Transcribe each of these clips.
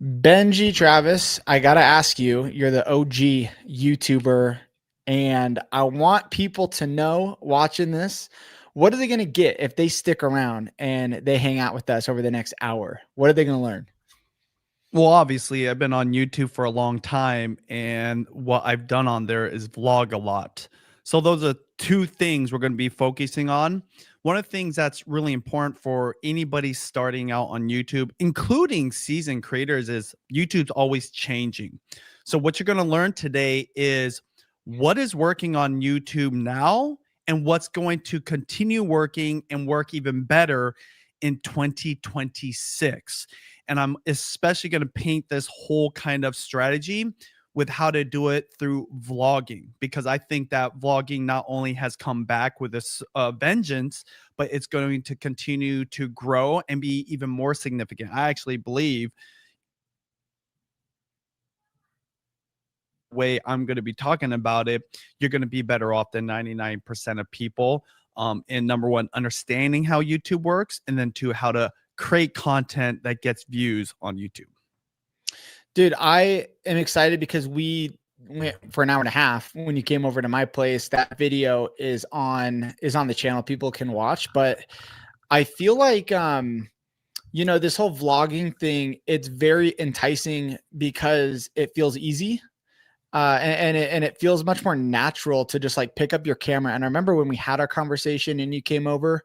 Benji Travis, I gotta ask you, you're the OG YouTuber, and I want people to know watching this, what are they gonna get if they stick around and they hang out with us over the next hour? What are they gonna learn? Well, obviously, I've been on YouTube for a long time, and what I've done on there is vlog a lot. So, those are two things we're going to be focusing on. One of the things that's really important for anybody starting out on YouTube, including seasoned creators, is YouTube's always changing. So, what you're going to learn today is what is working on YouTube now and what's going to continue working and work even better in 2026. And I'm especially going to paint this whole kind of strategy with how to do it through vlogging, because I think that vlogging not only has come back with this vengeance, but it's going to continue to grow and be even more significant. I actually believe the way I'm going to be talking about it, you're going to be better off than 99% of people. In number one, understanding how YouTube works, and then two, how to create content that gets views on YouTube. Dude, I am excited because we went for an hour and a half when you came over to my place. That video is on the channel. People can watch, but I feel like this whole vlogging thing, it's very enticing because it feels easy. And it feels much more natural to just like pick up your camera. And I remember when we had our conversation and you came over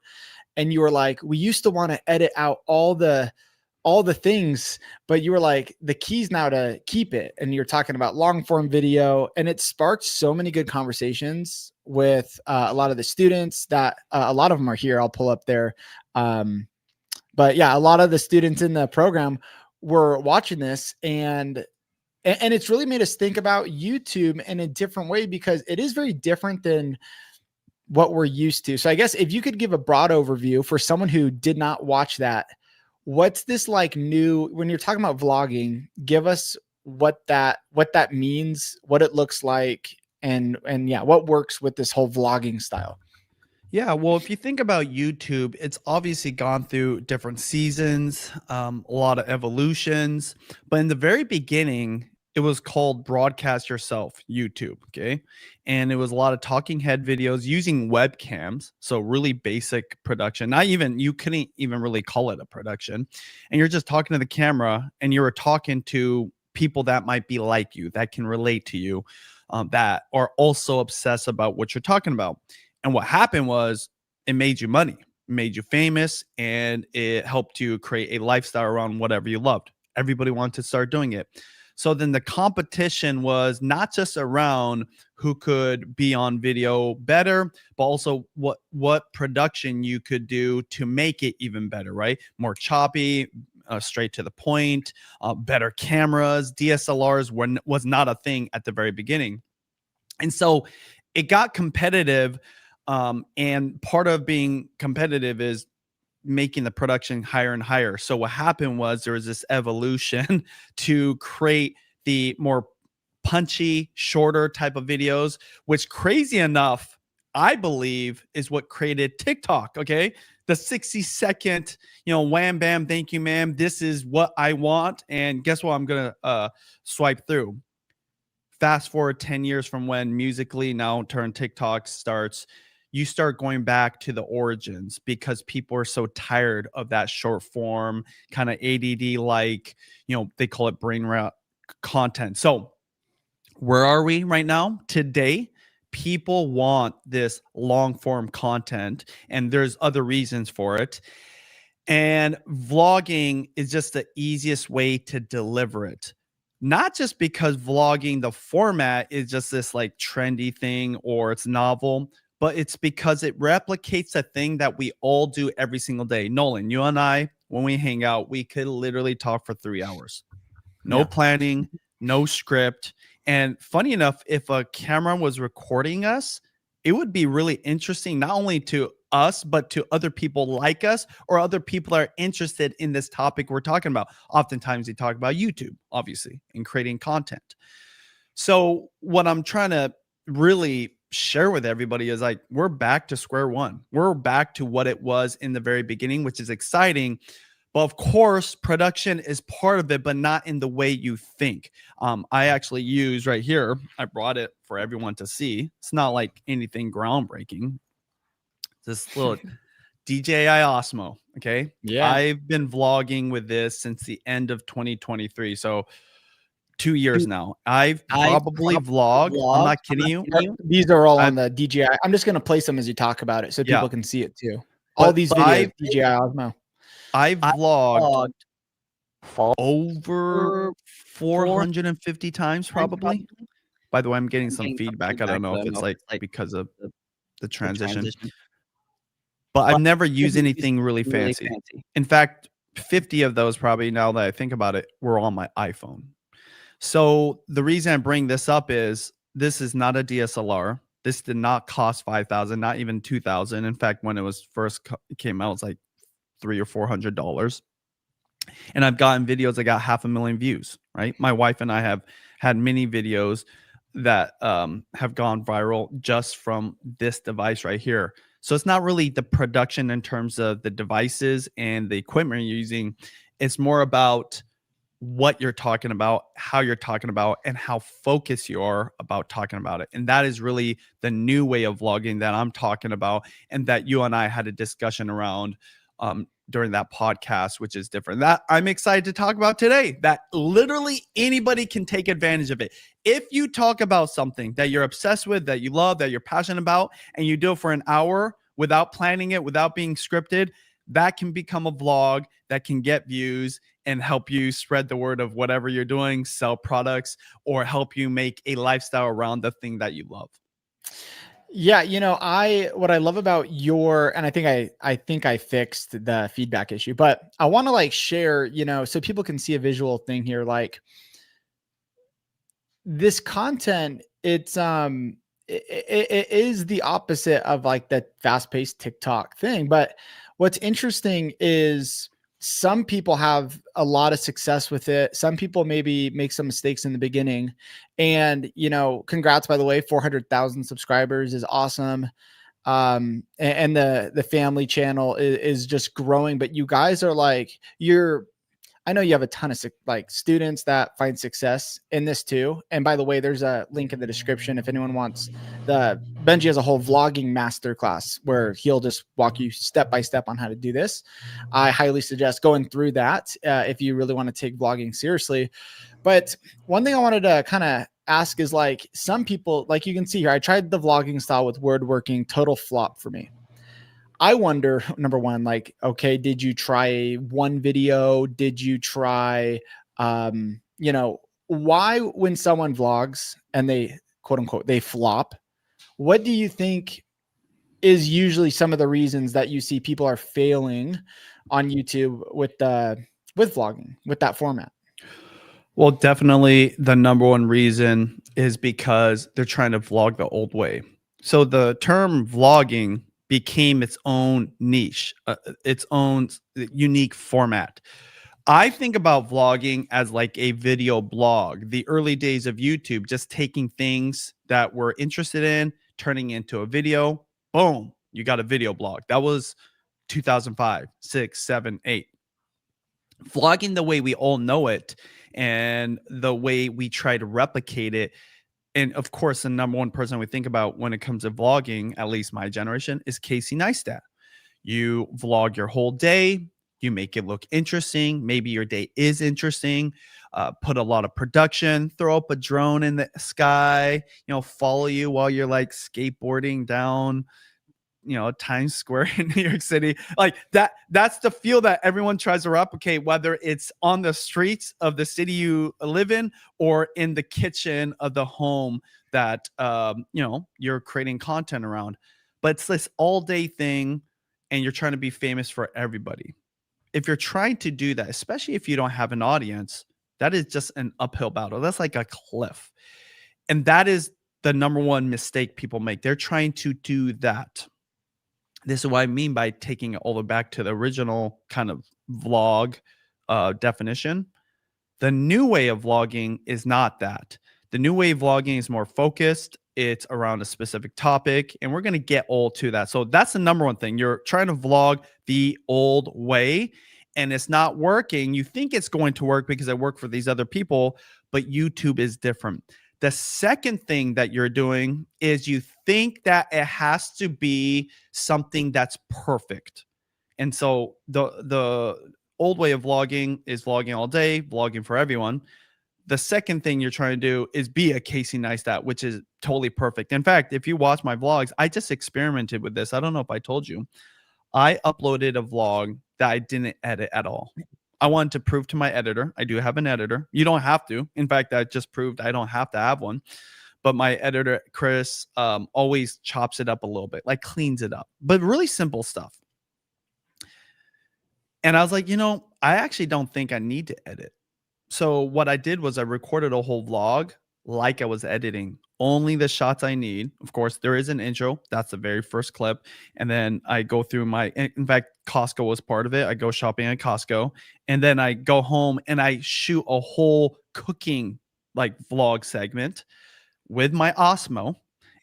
and you were like, we used to want to edit out all the things, but you were like, the keys now to keep it. And you're talking about long form video, and it sparked so many good conversations with a lot of the students that a lot of them are here. I'll pull up there. But yeah, a lot of the students in the program were watching this, and it's really made us think about YouTube in a different way because it is very different than what we're used to. So I guess if you could give a broad overview for someone who did not watch that, what's this like new when you're talking about vlogging, give us what that means, what it looks like, and yeah, what works with this whole vlogging style. Yeah, well, if you think about YouTube, it's obviously gone through different seasons, a lot of evolutions. But in the very beginning, it was called Broadcast Yourself YouTube. Okay. And it was a lot of talking head videos using webcams. So, really basic production. Not even, you couldn't even really call it a production. And you're just talking to the camera and you were talking to people that might be like you, that can relate to you, that are also obsessed about what you're talking about. And what happened was it made you money, made you famous, and it helped you create a lifestyle around whatever you loved. Everybody wanted to start doing it. So then the competition was not just around who could be on video better, but also what production you could do to make it even better, right? More choppy, straight to the point, better cameras. DSLRs was not a thing at the very beginning. And so it got competitive. And part of being competitive is making the production higher and higher. So what happened was there was this evolution to create the more punchy, shorter type of videos, which crazy enough, I believe is what created TikTok. Okay. The 60-second, wham, bam, thank you, ma'am. This is what I want. And guess what? I'm going to swipe through. Fast forward 10 years from when Musically, now turned TikTok, starts, you start going back to the origins because people are so tired of that short form kind of ADD, like, they call it brain rot content. So where are we right now? Today, people want this long form content, and there's other reasons for it. And vlogging is just the easiest way to deliver it. Not just because vlogging, the format is just this like trendy thing or it's novel, but it's because it replicates a thing that we all do every single day. Nolan, you and I, when we hang out, we could literally talk for 3 hours. No Yeah. planning, no script. And funny enough, if a camera was recording us, it would be really interesting, not only to us, but to other people like us or other people that are interested in this topic we're talking about. Oftentimes, they talk about YouTube, obviously, and creating content. So, what I'm trying to really share with everybody is like, we're back to square one. We're back to what it was in the very beginning, which is exciting. But of course, production is part of it, but not in the way you think. I actually use right here, I brought it for everyone to see. It's not like anything groundbreaking. This little DJI Osmo. Okay. Yeah. I've been vlogging with this since the end of 2023. So 2 years now. I've probably vlogged. I'm not kidding you. These are all on the DJI. I'm just going to place them as you talk about it so Yeah. people can see it too. All But these videos, DJI Osmo. I've vlogged over 450 times probably. By the way, I'm getting some feedback. I don't know if it's like because of the transition. But I've never used anything really fancy. In fact, 50 of those probably, now that I think about it, were on my iPhone. So the reason I bring this up is this is not a DSLR. This did not cost $5,000, not even $2,000. In fact, when it was first came out, it's like $300 or $400. And I've gotten videos that got 500,000 views, right? My wife and I have had many videos that have gone viral just from this device right here. So it's not really the production in terms of the devices and the equipment you're using. It's more about what you're talking about, how you're talking about, and how focused you are about talking about it. And that is really the new way of vlogging that I'm talking about, and that you and I had a discussion around during that podcast, which is different. That I'm excited to talk about today, that literally anybody can take advantage of it. If you talk about something that you're obsessed with, that you love, that you're passionate about, and you do it for an hour without planning it, without being scripted, that can become a vlog that can get views and help you spread the word of whatever you're doing, sell products, or help you make a lifestyle around the thing that you love. Yeah, what I love about and I think I fixed the feedback issue, but I want to like share, so people can see a visual thing here. Like this content, it is the opposite of like the fast-paced TikTok thing. But what's interesting is some people have a lot of success with it. Some people maybe make some mistakes in the beginning. And, congrats, by the way, 400,000 subscribers is awesome. And the family channel is just growing, but you guys are like, I know you have a ton of like students that find success in this too. And by the way, there's a link in the description if anyone wants. Benji has a whole vlogging masterclass where he'll just walk you step by step on how to do this. I highly suggest going through that if you really want to take vlogging seriously. But one thing I wanted to kind of ask is like some people, like you can see here, I tried the vlogging style with word working, total flop for me. I wonder, number one, like, okay, did you try one video? Did you try, why when someone vlogs and they quote unquote, they flop, what do you think is usually some of the reasons that you see people are failing on YouTube with vlogging, with that format? Well, definitely the number one reason is because they're trying to vlog the old way. So the term vlogging became its own niche, its own unique format. I think about vlogging as like a video blog. The early days of YouTube, just taking things that we're interested in, turning into a video. Boom, you got a video blog. That was 2005, 6, 7, 8. Vlogging the way we all know it and the way we try to replicate it. And of course, the number one person we think about when it comes to vlogging, at least my generation, is Casey Neistat. You vlog your whole day. You make it look interesting. Maybe your day is interesting. Put a lot of production. Throw up a drone in the sky. Follow you while you're like skateboarding down, Times Square in New York City. Like that's the feel that everyone tries to replicate, whether it's on the streets of the city you live in or in the kitchen of the home that you're creating content around. But it's this all day thing and you're trying to be famous for everybody. If you're trying to do that, especially if you don't have an audience, that is just an uphill battle. That's like a cliff. And that is the number one mistake people make. They're trying to do that. This is what I mean by taking it all the way back to the original kind of vlog definition. The new way of vlogging is not that. The new way of vlogging is more focused. It's around a specific topic, and we're going to get all to that. So that's the number one thing. You're trying to vlog the old way, and it's not working. You think it's going to work because I work for these other people, but YouTube is different. The second thing that you're doing is you think that it has to be something that's perfect. And so the old way of vlogging is vlogging all day, vlogging for everyone. The second thing you're trying to do is be a Casey Neistat, which is totally perfect. In fact, if you watch my vlogs, I just experimented with this. I don't know if I told you. I uploaded a vlog that I didn't edit at all. I wanted to prove to my editor, I do have an editor. You don't have to. In fact, I just proved I don't have to have one. But my editor, Chris, always chops it up a little bit, like cleans it up, but really simple stuff. And I was like, I actually don't think I need to edit. So what I did was I recorded a whole vlog like I was editing, only the shots I need. Of course, there is an intro. That's the very first clip. And then I go through in fact, Costco was part of it. I go shopping at Costco, and then I go home and I shoot a whole cooking like vlog segment with my Osmo.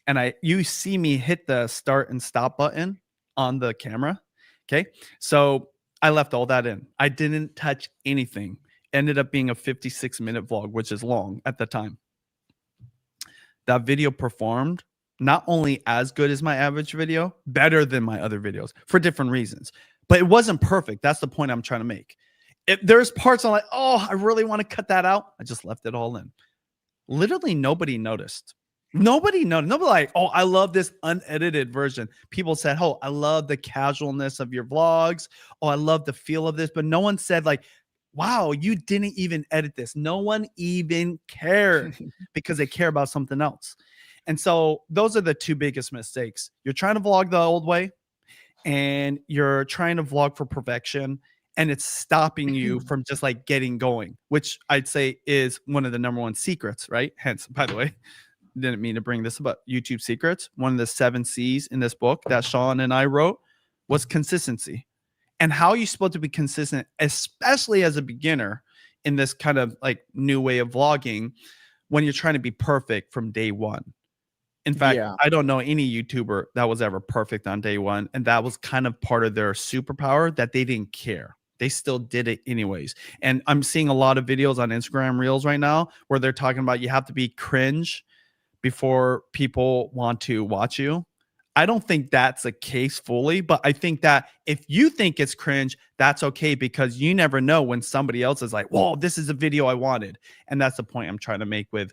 And you see me hit the start and stop button on the camera. Okay. So I left all that in. I didn't touch anything. Ended up being a 56-minute vlog, which is long at the time. That video performed not only as good as my average video, better than my other videos for different reasons. But it wasn't perfect. That's the point I'm trying to make. There's parts I'm like, oh, I really want to cut that out. I just left it all in. Literally nobody noticed. Nobody noticed. Nobody like, oh, I love this unedited version. People said, oh, I love the casualness of your vlogs. Oh, I love the feel of this. But no one said like, wow, you didn't even edit this. No one even cared because they care about something else. And so those are the two biggest mistakes. You're trying to vlog the old way, and you're trying to vlog for perfection, and it's stopping you from just like getting going, which I'd say is one of the number one secrets, right? Hence, by the way, didn't mean to bring this up, but YouTube secrets. One of the 7 C's in this book that Sean and I wrote was consistency. And how you're supposed to be consistent, especially as a beginner in this kind of like new way of vlogging, when you're trying to be perfect from day one. In fact, I don't know any YouTuber that was ever perfect on day one. And that was kind of part of their superpower, that they didn't care. They still did it anyways. And I'm seeing a lot of videos on Instagram Reels right now where they're talking about you have to be cringe before people want to watch you. I don't think that's the case fully, but I think that if you think it's cringe, that's okay, because you never know when somebody else is like, whoa, this is a video I wanted. And that's the point I'm trying to make with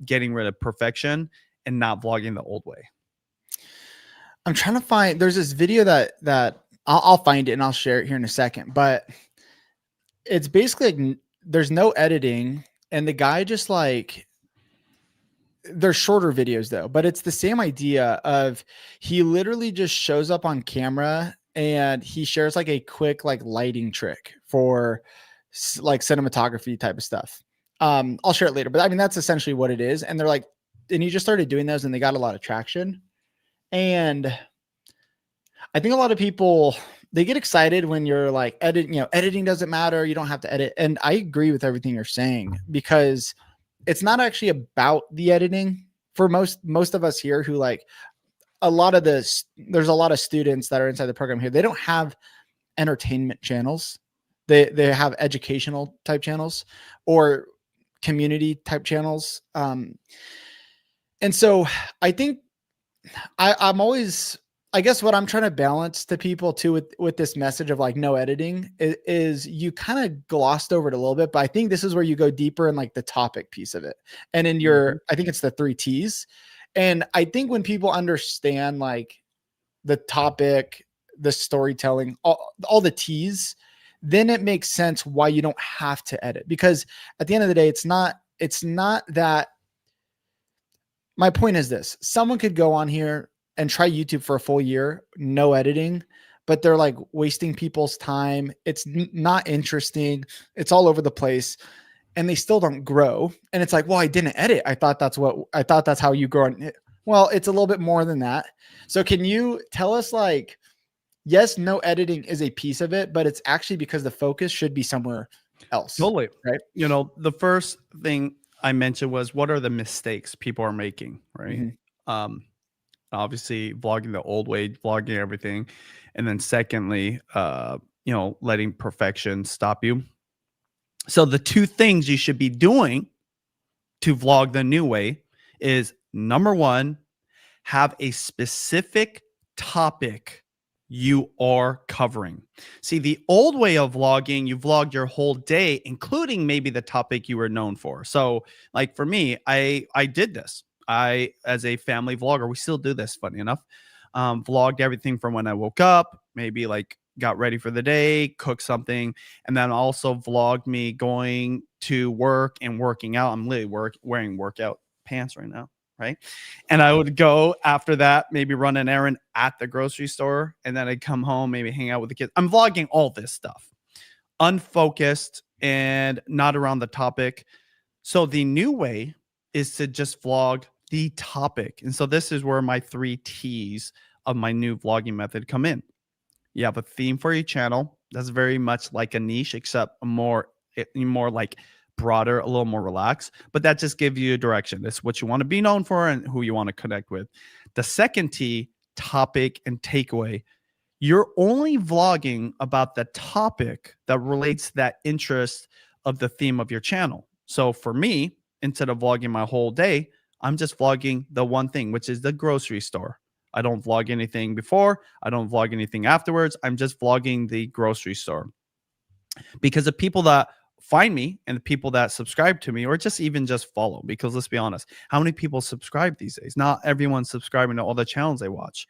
getting rid of perfection and not vlogging the old way. I'm trying to find, there's this video that I'll find it and I'll share it here in a second, but it's basically like there's no editing, and the guy just like, they're shorter videos though, but it's the same idea of he literally just shows up on camera and he shares like a quick like lighting trick for like cinematography type of stuff. I'll share it later, but I mean, that's essentially what it is. And they're like, and he just started doing those and they got a lot of traction. And I think a lot of people, they get excited when you're like editing doesn't matter. You don't have to edit. And I agree with everything you're saying, because it's not actually about the editing for most of us here who like a lot of this. There's a lot of students that are inside the program here. They don't have entertainment channels. They have educational type channels or community type channels. And so I think I'm always, I guess what I'm trying to balance to people too with this message of like no editing is you kind of glossed over it a little bit, but I think this is where you go deeper in like the topic piece of it. And in your, I think it's the 3 T's. And I think when people understand like the topic, the storytelling, all the T's, then it makes sense why you don't have to edit, because at the end of the day, it's not that. My point is this: someone could go on here and try YouTube for a full year, no editing, but they're like wasting people's time. It's not interesting. It's all over the place, and they still don't grow. And it's like, well, I didn't edit. I thought that's how you grow. Well, it's a little bit more than that. So can you tell us, like, yes, no editing is a piece of it, but it's actually because the focus should be somewhere else. Totally. Right. The first thing I mentioned was, what are the mistakes people are making, right? Mm-hmm. Obviously vlogging the old way, vlogging everything. And then secondly, letting perfection stop you. So the two things you should be doing to vlog the new way is, number one, have a specific topic you are covering. See, the old way of vlogging, you vlogged your whole day, including maybe the topic you were known for. So, like for me, I did this. I, as a family vlogger, we still do this, funny enough. Vlogged everything from when I woke up, maybe like got ready for the day, cooked something, and then also vlogged me going to work and working out. I'm literally wearing workout pants right now, right? And I would go after that, maybe run an errand at the grocery store, and then I'd come home, maybe hang out with the kids. I'm vlogging all this stuff, unfocused and not around the topic. So the new way is to just vlog the topic. And so this is where my 3 T's of my new vlogging method come in. You have a theme for your channel. That's very much like a niche, except more like broader, a little more relaxed, but that just gives you a direction. It's what you want to be known for and who you want to connect with. The second T, topic and takeaway. You're only vlogging about the topic that relates to that interest of the theme of your channel. So for me, instead of vlogging my whole day, I'm just vlogging the one thing, which is the grocery store. I don't vlog anything before. I don't vlog anything afterwards. I'm just vlogging the grocery store. Because the people that find me and the people that subscribe to me, or just even just follow, because let's be honest, how many people subscribe these days? Not everyone's subscribing to all the channels they watch.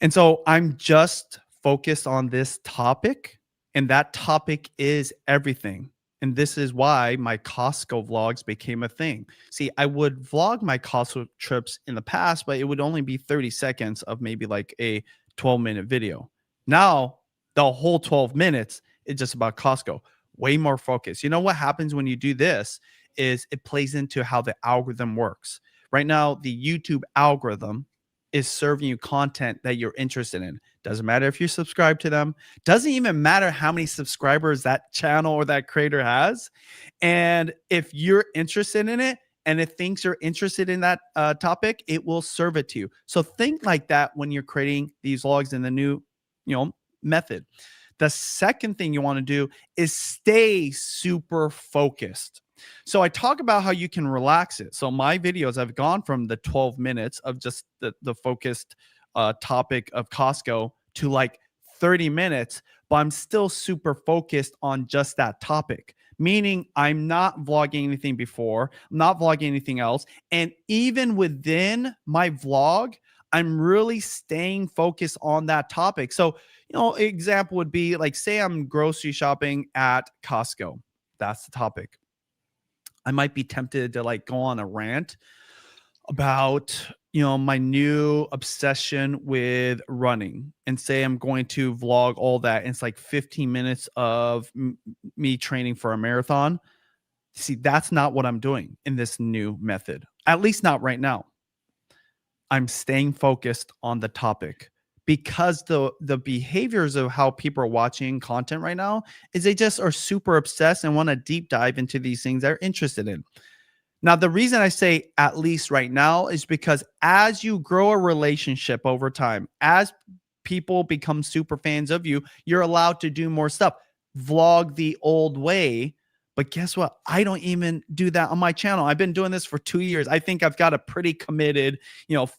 And so I'm just focused on this topic, and that topic is everything. And this is why my Costco vlogs became a thing. See, I would vlog my Costco trips in the past, but it would only be 30 seconds of maybe like a 12-minute video. Now, the whole 12 minutes is just about Costco. Way more focused. You know what happens when you do this is it plays into how the algorithm works. Right now, the YouTube algorithm is serving you content that you're interested in. Doesn't matter if you subscribe to them. Doesn't even matter how many subscribers that channel or that creator has. And if you're interested in it and it thinks you're interested in that topic, it will serve it to you. So think like that when you're creating these vlogs in the new, method. The second thing you want to do is stay super focused. So I talk about how you can relax it. So my videos have gone from the 12 minutes of just the focused topic of Costco to like 30 minutes, but I'm still super focused on just that topic. Meaning I'm not vlogging anything before, I'm not vlogging anything else. And even within my vlog, I'm really staying focused on that topic. So, example would be like, say I'm grocery shopping at Costco. That's the topic. I might be tempted to like go on a rant about, my new obsession with running and say I'm going to vlog all that. And it's like 15 minutes of me training for a marathon. See, that's not what I'm doing in this new method, at least not right now. I'm staying focused on the topic, because the behaviors of how people are watching content right now is they just are super obsessed and want to deep dive into these things they're interested in. Now, the reason I say at least right now is because as you grow a relationship over time, as people become super fans of you, you're allowed to do more stuff. Vlog the old way. But guess what? I don't even do that on my channel. I've been doing this for 2 years. I think I've got a pretty committed,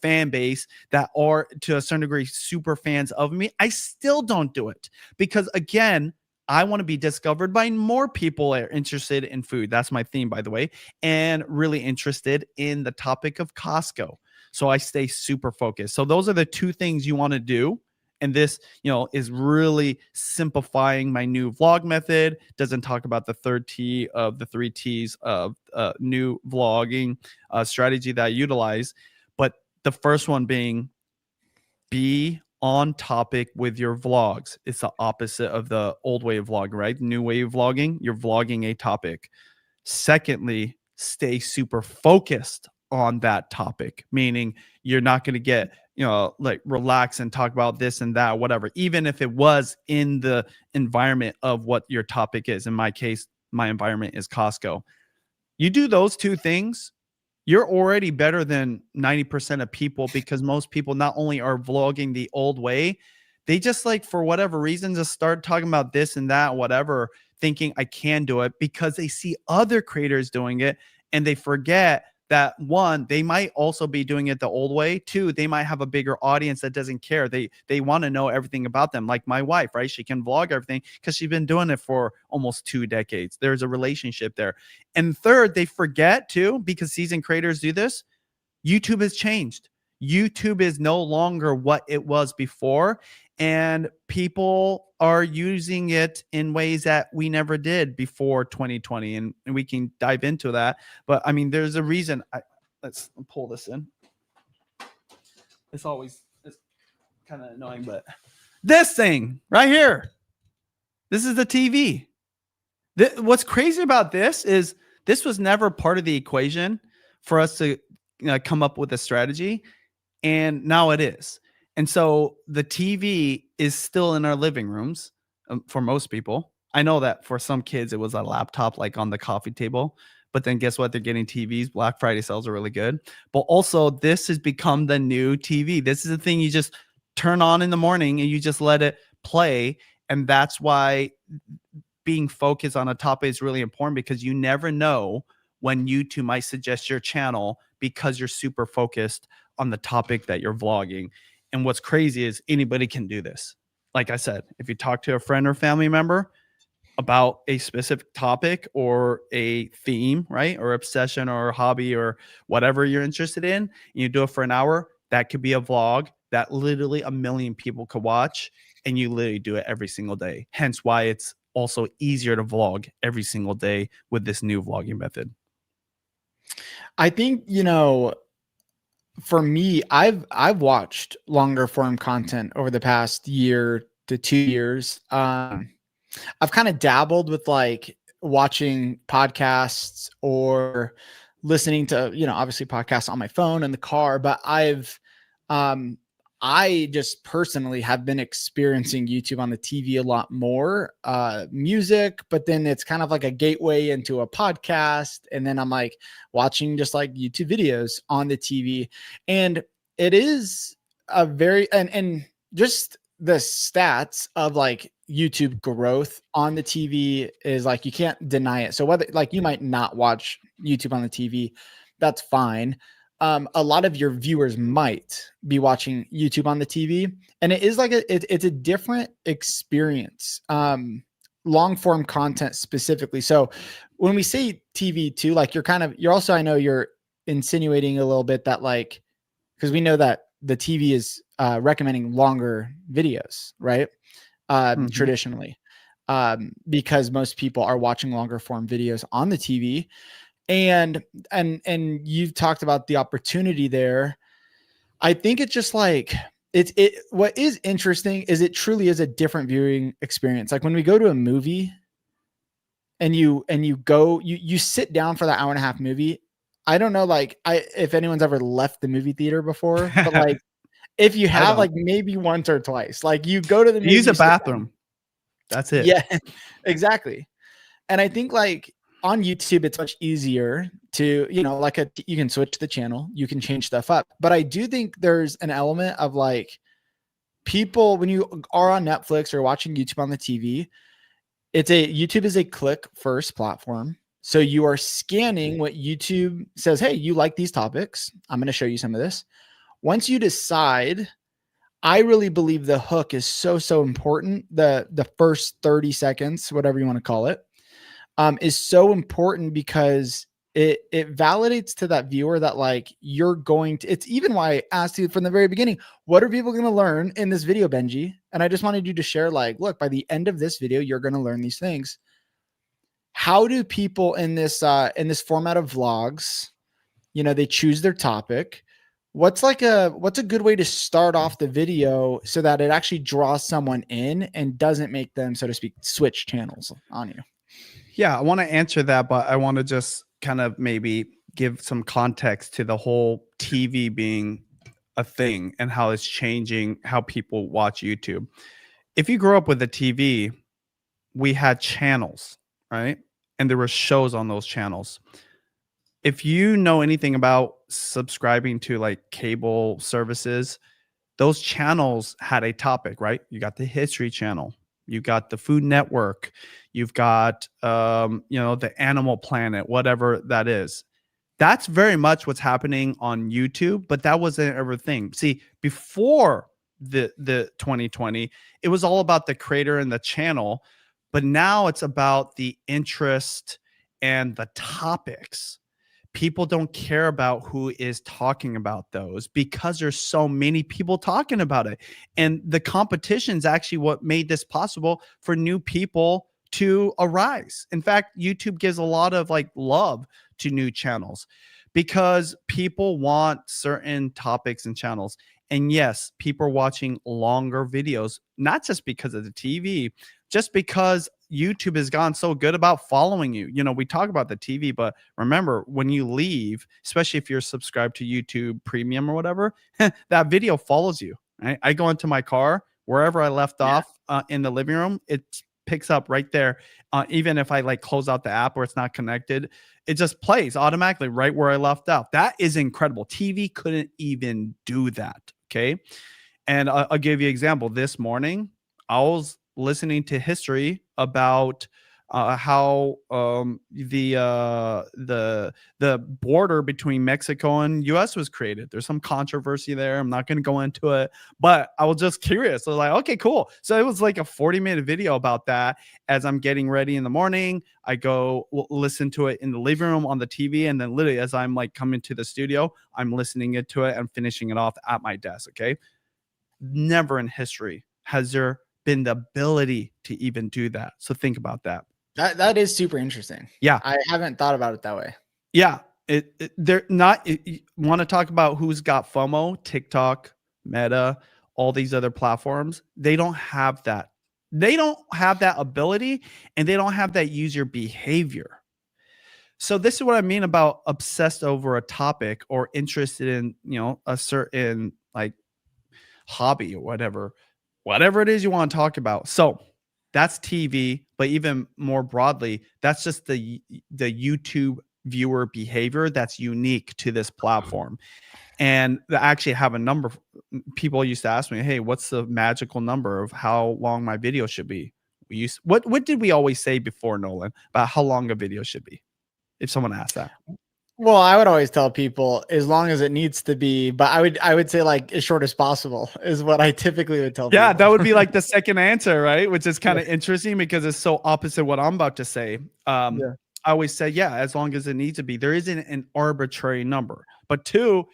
fan base that are to a certain degree super fans of me. I still don't do it because, again, I want to be discovered by more people that are interested in food. That's my theme, by the way, and really interested in the topic of Costco. So I stay super focused. So those are the two things you want to do. And this, is really simplifying my new vlog method. Doesn't talk about the third T of the 3 T's of new vlogging strategy that I utilize. But the first one being be on topic with your vlogs. It's the opposite of the old way of vlogging, right? New way of vlogging, you're vlogging a topic. Secondly, stay super focused on that topic, meaning you're not going to get, like relax and talk about this and that, whatever, even if it was in the environment of what your topic is. In my case, my environment is Costco. You do those two things, you're already better than 90% of people, because most people not only are vlogging the old way, they just like, for whatever reason, just start talking about this and that, whatever, thinking I can do it because they see other creators doing it, and they forget that, one, they might also be doing it the old way. Two, they might have a bigger audience that doesn't care. They want to know everything about them. Like my wife, right? She can vlog everything because she's been doing it for almost 2 decades. There's a relationship there. And third, they forget too, because seasoned creators do this. YouTube has changed. YouTube is no longer what it was before, and people are using it in ways that we never did before 2020, and we can dive into that. But I mean, there's a reason. Let's pull this in. It's kind of annoying, but this thing right here, this is the TV. What's crazy about this is this was never part of the equation for us to come up with a strategy, and now it is. And so the TV is still in our living rooms for most people. I know that for some kids it was a laptop like on the coffee table, but then guess what? They're getting TVs. Black Friday sales are really good. But also this has become the new TV. This is the thing you just turn on in the morning and you just let it play. And that's why being focused on a topic is really important, because you never know when YouTube might suggest your channel because you're super focused on the topic that you're vlogging. And what's crazy is anybody can do this. Like I said, if you talk to a friend or family member about a specific topic or a theme, right, or obsession or hobby or whatever you're interested in, and you do it for an hour, that could be a vlog that literally 1 million people could watch, and you literally do it every single day. Hence why it's also easier to vlog every single day with this new vlogging method. I think, for me, I've watched longer form content over the past year to 2 years. I've kind of dabbled with like watching podcasts or listening to, obviously podcasts on my phone in the car, but I just personally have been experiencing YouTube on the TV a lot more, music, but then it's kind of like a gateway into a podcast. And then I'm like watching just like YouTube videos on the TV. And it is a very, and just the stats of like YouTube growth on the TV is like, you can't deny it. So whether like you might not watch YouTube on the TV, that's fine. A lot of your viewers might be watching YouTube on the TV, and it is like it's a different experience. Long form content specifically. So when we say TV too, like you're also, I know you're insinuating a little bit that like, because we know that the TV is recommending longer videos, right? Traditionally, because most people are watching longer form videos on the TV. And you've talked about the opportunity there. I think it's just like what is interesting is it truly is a different viewing experience. Like when we go to a movie and you sit down for that hour and a half movie. I don't know, like if anyone's ever left the movie theater before, but like if you have, like maybe once or twice, like you go to the movie, use a bathroom. That's it. Yeah, exactly. And I think like on YouTube, it's much easier to, you can switch the channel, you can change stuff up. But I do think there's an element of like people, when you are on Netflix or watching YouTube on the TV, YouTube is a click first platform. So you are scanning what YouTube says. Hey, you like these topics. I'm going to show you some of this. Once you decide, I really believe the hook is so important. The first 30 seconds, whatever you want to call it, is so important because it validates to that viewer that like you're going to, it's even why I asked you from the very beginning, what are people going to learn in this video, Benji? And I just wanted you to share like, look, by the end of this video, you're going to learn these things. How do people in this format of vlogs, they choose their topic? What's a good way to start off the video so that it actually draws someone in and doesn't make them, so to speak, switch channels on you? Yeah, I want to answer that, but I want to just kind of maybe give some context to the whole TV being a thing and how it's changing how people watch YouTube. If you grew up with a TV, we had channels, right? And there were shows on those channels. If you know anything about subscribing to like cable services, those channels had a topic, right? You got the History Channel, you got the Food Network, you've got the Animal Planet, whatever that is. That's very much what's happening on YouTube, but that wasn't everything. See, before the 2020, it was all about the creator and the channel, but now it's about the interest and the topics. People don't care about who is talking about those because there's so many people talking about it. And the competition is actually what made this possible for new people to arise. In fact, YouTube gives a lot of like love to new channels because people want certain topics and channels. And yes, people are watching longer videos, not just because of the TV, just because YouTube has gone so good about following you. We talk about the TV, but remember when you leave, especially if you're subscribed to YouTube Premium or whatever, that video follows you. Right? I go into my car, wherever I left off in the living room, it picks up right there. Even if I like close out the app or it's not connected, it just plays automatically right where I left off. That is incredible. TV couldn't even do that. Okay. And I'll give you an example. This morning, I was listening to history about how the border between Mexico and U.S. was created. There's some controversy there. I'm not going to go into it, but I was just curious. I was like, okay, cool. So it was like a 40-minute video about that. As I'm getting ready in the morning, I go listen to it in the living room on the TV, and then literally as I'm like coming to the studio, I'm listening to it and finishing it off at my desk. Okay, never in history has there been the ability to even do that. So think about that. That is super interesting. Yeah. I haven't thought about it that way. Yeah. They're not, you want to talk about who's got FOMO, TikTok, Meta, all these other platforms. They don't have that. They don't have that ability, and they don't have that user behavior. So this is what I mean about obsessed over a topic or interested in, a certain like hobby or whatever it is you want to talk about. So that's TV, but even more broadly, that's just the YouTube viewer behavior that's unique to this platform. And I actually have a number. People used to ask me, hey, what's the magical number of how long my video should be? What did we always say before, Nolan, about how long a video should be? If someone asked that. Well, I would always tell people as long as it needs to be, but I would say like as short as possible is what I typically would tell people. Yeah, that would be like the second answer, right? Which is kind of interesting because it's so opposite what I'm about to say. I always say, yeah, as long as it needs to be. There isn't an arbitrary number. But two,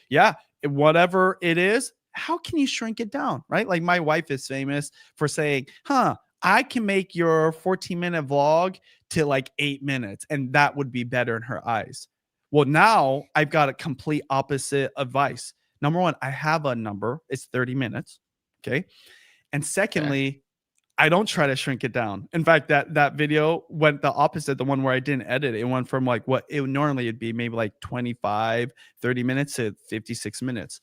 whatever it is, how can you shrink it down, right? Like my wife is famous for saying, I can make your 14-minute vlog to like 8 minutes, and that would be better in her eyes. Well, now I've got a complete opposite advice. Number one, I have a number. It's 30 minutes. Okay. And secondly, I don't try to shrink it down. In fact, that video went the opposite, the one where I didn't edit it. It went from like what it normally would be, maybe like 25, 30 minutes to 56 minutes.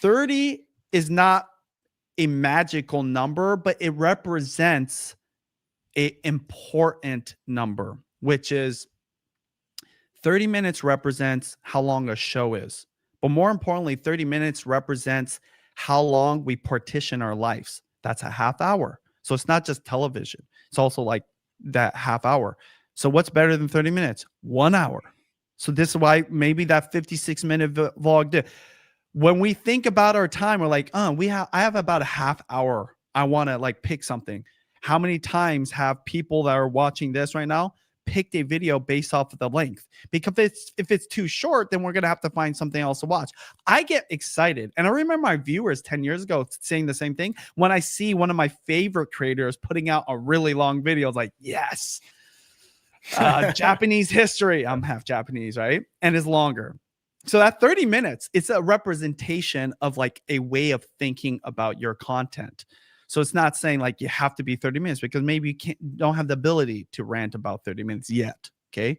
30 is not a magical number, but it represents an important number, which is 30 minutes represents how long a show is. But more importantly, 30 minutes represents how long we partition our lives. That's a half hour. So it's not just television. It's also like that half hour. So what's better than 30 minutes? 1 hour. So this is why maybe that 56-minute vlog did. When we think about our time, we're like, I have about a half hour. I want to like pick something. How many times have people that are watching this right now picked a video based off of the length? Because if it's too short, then we're going to have to find something else to watch. I get excited. And I remember my viewers 10 years ago saying the same thing. When I see one of my favorite creators putting out a really long video, it's like, yes, Japanese history. I'm half Japanese, right? And it's longer. So that 30 minutes, it's a representation of like a way of thinking about your content. So it's not saying like you have to be 30 minutes because maybe you don't have the ability to rant about 30 minutes yet. Okay.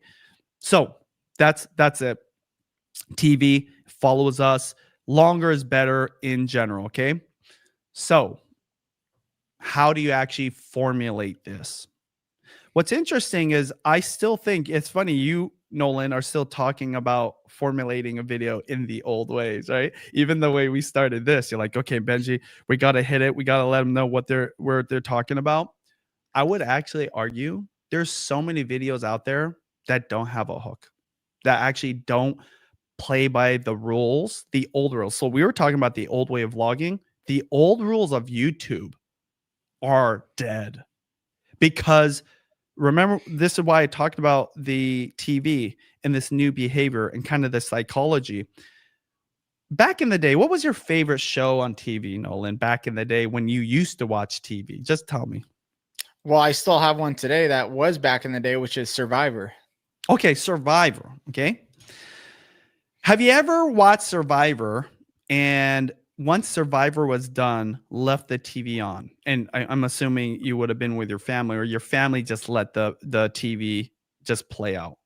So that's it. TV follows us. Longer is better in general. Okay. So how do you actually formulate this? What's interesting is I still think it's funny. Nolan, are still talking about formulating a video in the old ways, right? Even the way we started this, you're like, okay, Benji, we got to hit it. We got to let them know what they're talking about. I would actually argue there's so many videos out there that don't have a hook, that actually don't play by the rules, the old rules. So we were talking about the old way of vlogging. The old rules of YouTube are dead because remember, this is why I talked about the TV and this new behavior and kind of the psychology. Back in the day, what was your favorite show on TV, Nolan, back in the day when you used to watch TV? Just tell me. Well, I still have one today that was back in the day, which is Survivor. Okay, Survivor. Okay. Have you ever watched Survivor and once Survivor was done, left the TV on? And I'm assuming you would have been with your family, or your family just let the TV just play out.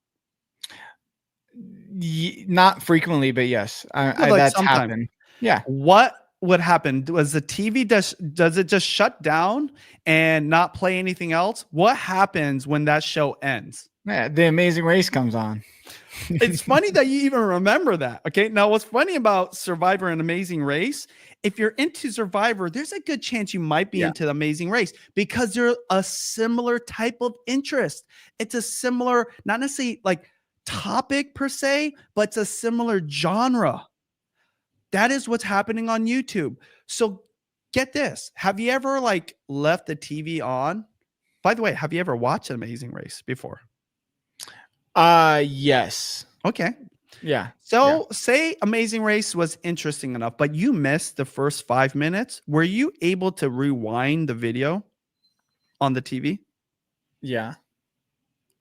Not frequently, but yes, like that's sometime. happened. Yeah. What would happen? Was the TV does it just shut down and not play anything else? What happens when that show ends? Yeah, The Amazing Race comes on. It's funny that you even remember that. Okay. Now, what's funny about Survivor and Amazing Race, if you're into Survivor, there's a good chance you might be into the Amazing Race because they're a similar type of interest. It's a similar, not necessarily like topic per se, but it's a similar genre. That is what's happening on YouTube. So get this. Have you ever like left the TV on? By the way, have you ever watched Amazing Race before? Yes. Okay. Yeah. So say Amazing Race was interesting enough, but you missed the first 5 minutes. Were you able to rewind the video on the TV? Yeah.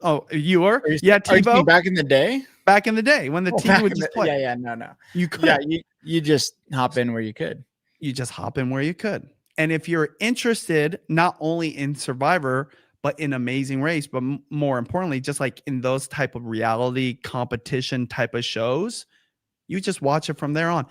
Oh, you were? Yeah, TiVo. Back in the day? Back in the day when the TV would just play. Yeah, no. You could. Yeah, you just hop in where you could. You just hop in where you could. And if you're interested not only in Survivor, but in Amazing Race, but more importantly, just like in those type of reality competition type of shows, you just watch it from there on.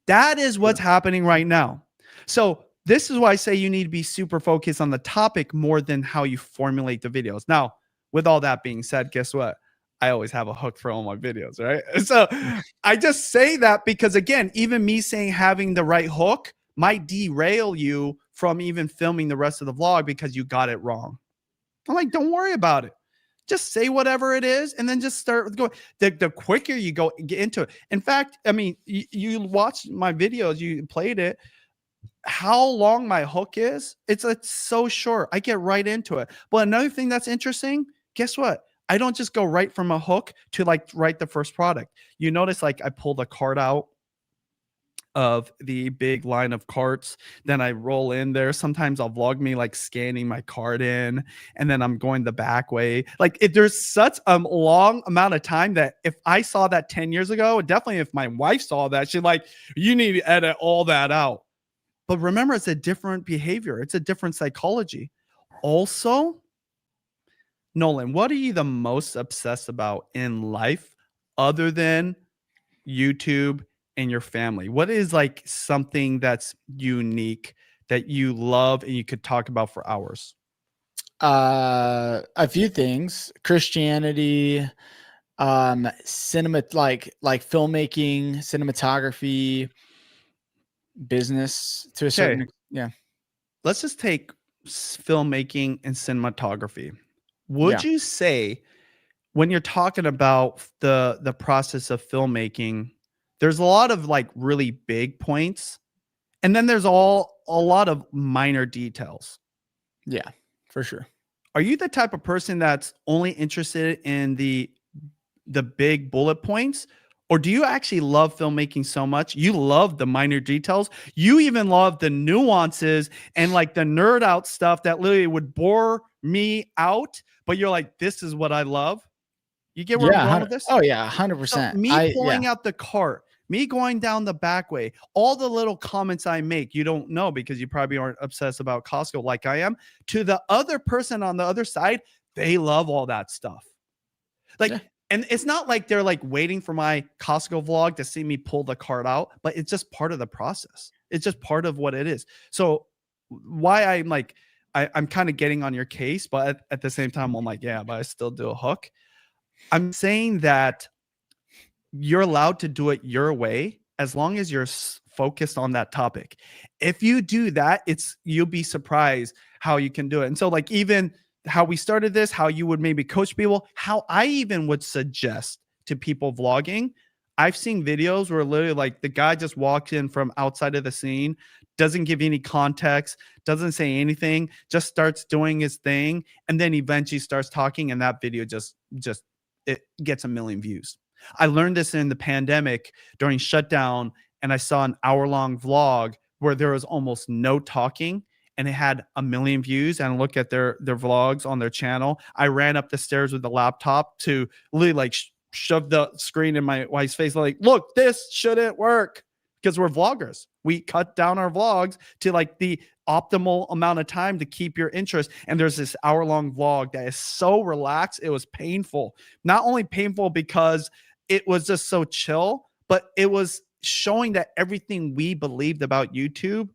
That is what's happening right now. So this is why I say you need to be super focused on the topic more than how you formulate the videos. Now, with all that being said, guess what? I always have a hook for all my videos, right? So I just say that because, again, even me saying having the right hook might derail you from even filming the rest of the vlog because you got it wrong. I'm like, don't worry about it. Just say whatever it is and then just start going. The quicker you get into it. In fact, I mean, you watched my videos, you played it. How long my hook is, it's so short. I get right into it. But another thing that's interesting, guess what? I don't just go right from a hook to like write the first product. You notice like I pulled a cart out of the big line of carts. Then I roll in there. Sometimes I'll vlog me like scanning my cart in, and then I'm going the back way. Like there's such a long amount of time that if I saw that 10 years ago, definitely if my wife saw that, she'd like, you need to edit all that out. But remember, it's a different behavior. It's a different psychology. Also, Nolan, what are you the most obsessed about in life other than YouTube and your family? What is like something that's unique that you love and you could talk about for hours? A few things: Christianity, cinema, like filmmaking, cinematography, business to a certain extent. Let's just take filmmaking and cinematography. Would you say when you're talking about the process of filmmaking, there's a lot of like really big points, and then there's a lot of minor details? Yeah, for sure. Are you the type of person that's only interested in the big bullet points? Or do you actually love filmmaking so much? You love the minor details. You even love the nuances and like the nerd out stuff that literally would bore me out. But you're like, this is what I love. You get where I'm going with this? Oh yeah, 100%. So me pulling out the cart, me going down the back way, all the little comments I make, you don't know because you probably aren't obsessed about Costco like I am. To the other person on the other side, they love all that stuff. Like, and it's not like they're like waiting for my Costco vlog to see me pull the cart out, but it's just part of the process. It's just part of what it is. So why I'm like, I'm kind of getting on your case, but at the same time, I'm like, yeah, but I still do a hook. I'm saying that you're allowed to do it your way as long as you're focused on that topic. If you do that, you'll be surprised how you can do it. And so like even how we started this, how you would maybe coach people, how I even would suggest to people vlogging. I've seen videos where literally like the guy just walks in from outside of the scene, doesn't give any context, doesn't say anything, just starts doing his thing, and then eventually starts talking, and that video just it gets 1 million views. I learned this in the pandemic during shutdown, and I saw an hour-long vlog where there was almost no talking, and it had 1 million views. And look at their vlogs on their channel. I ran up the stairs with the laptop to literally like shove the screen in my wife's face, like, look, this shouldn't work, because we're vloggers. We cut down our vlogs to like the optimal amount of time to keep your interest. And there's this hour-long vlog that is so relaxed. It was painful. Not only painful because it was just so chill, but it was showing that everything we believed about YouTube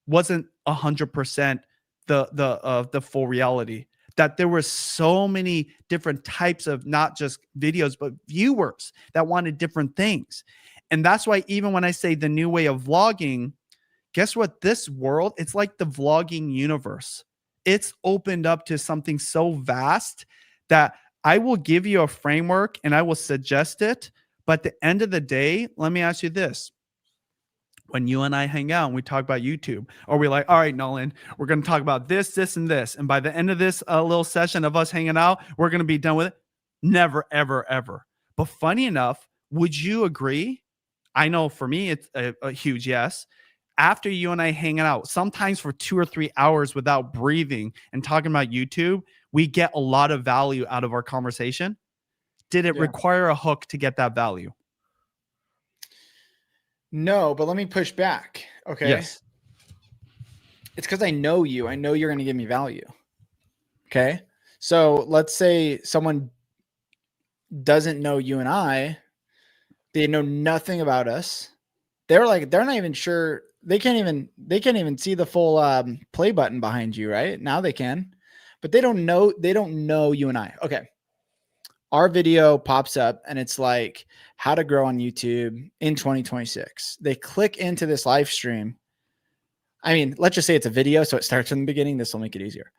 wasn't 100% the full reality. That there were so many different types of not just videos, but viewers that wanted different things. And that's why even when I say the new way of vlogging, guess what? This world, it's like the vlogging universe. It's opened up to something so vast that I will give you a framework and I will suggest it. But at the end of the day, let me ask you this. When you and I hang out and we talk about YouTube, or we're like, all right, Nolan, we're going to talk about this, this, and this. And by the end of this little session of us hanging out, we're going to be done with it. Never, ever, ever. But funny enough, would you agree? I know for me, it's a huge yes. After you and I hanging out, sometimes for 2 or 3 hours without breathing and talking about YouTube, we get a lot of value out of our conversation. Did it require a hook to get that value? No, but let me push back. Okay. Yes. It's because I know you. I know you're going to give me value. Okay. So let's say someone doesn't know you and I, they know nothing about us. They're not even sure. They can't even see the full play button behind you. Right now they can, but they don't know you and I. Okay. Our video pops up and it's like how to grow on YouTube in 2026. They click into this live stream. I mean, let's just say it's a video, so it starts from the beginning. This will make it easier.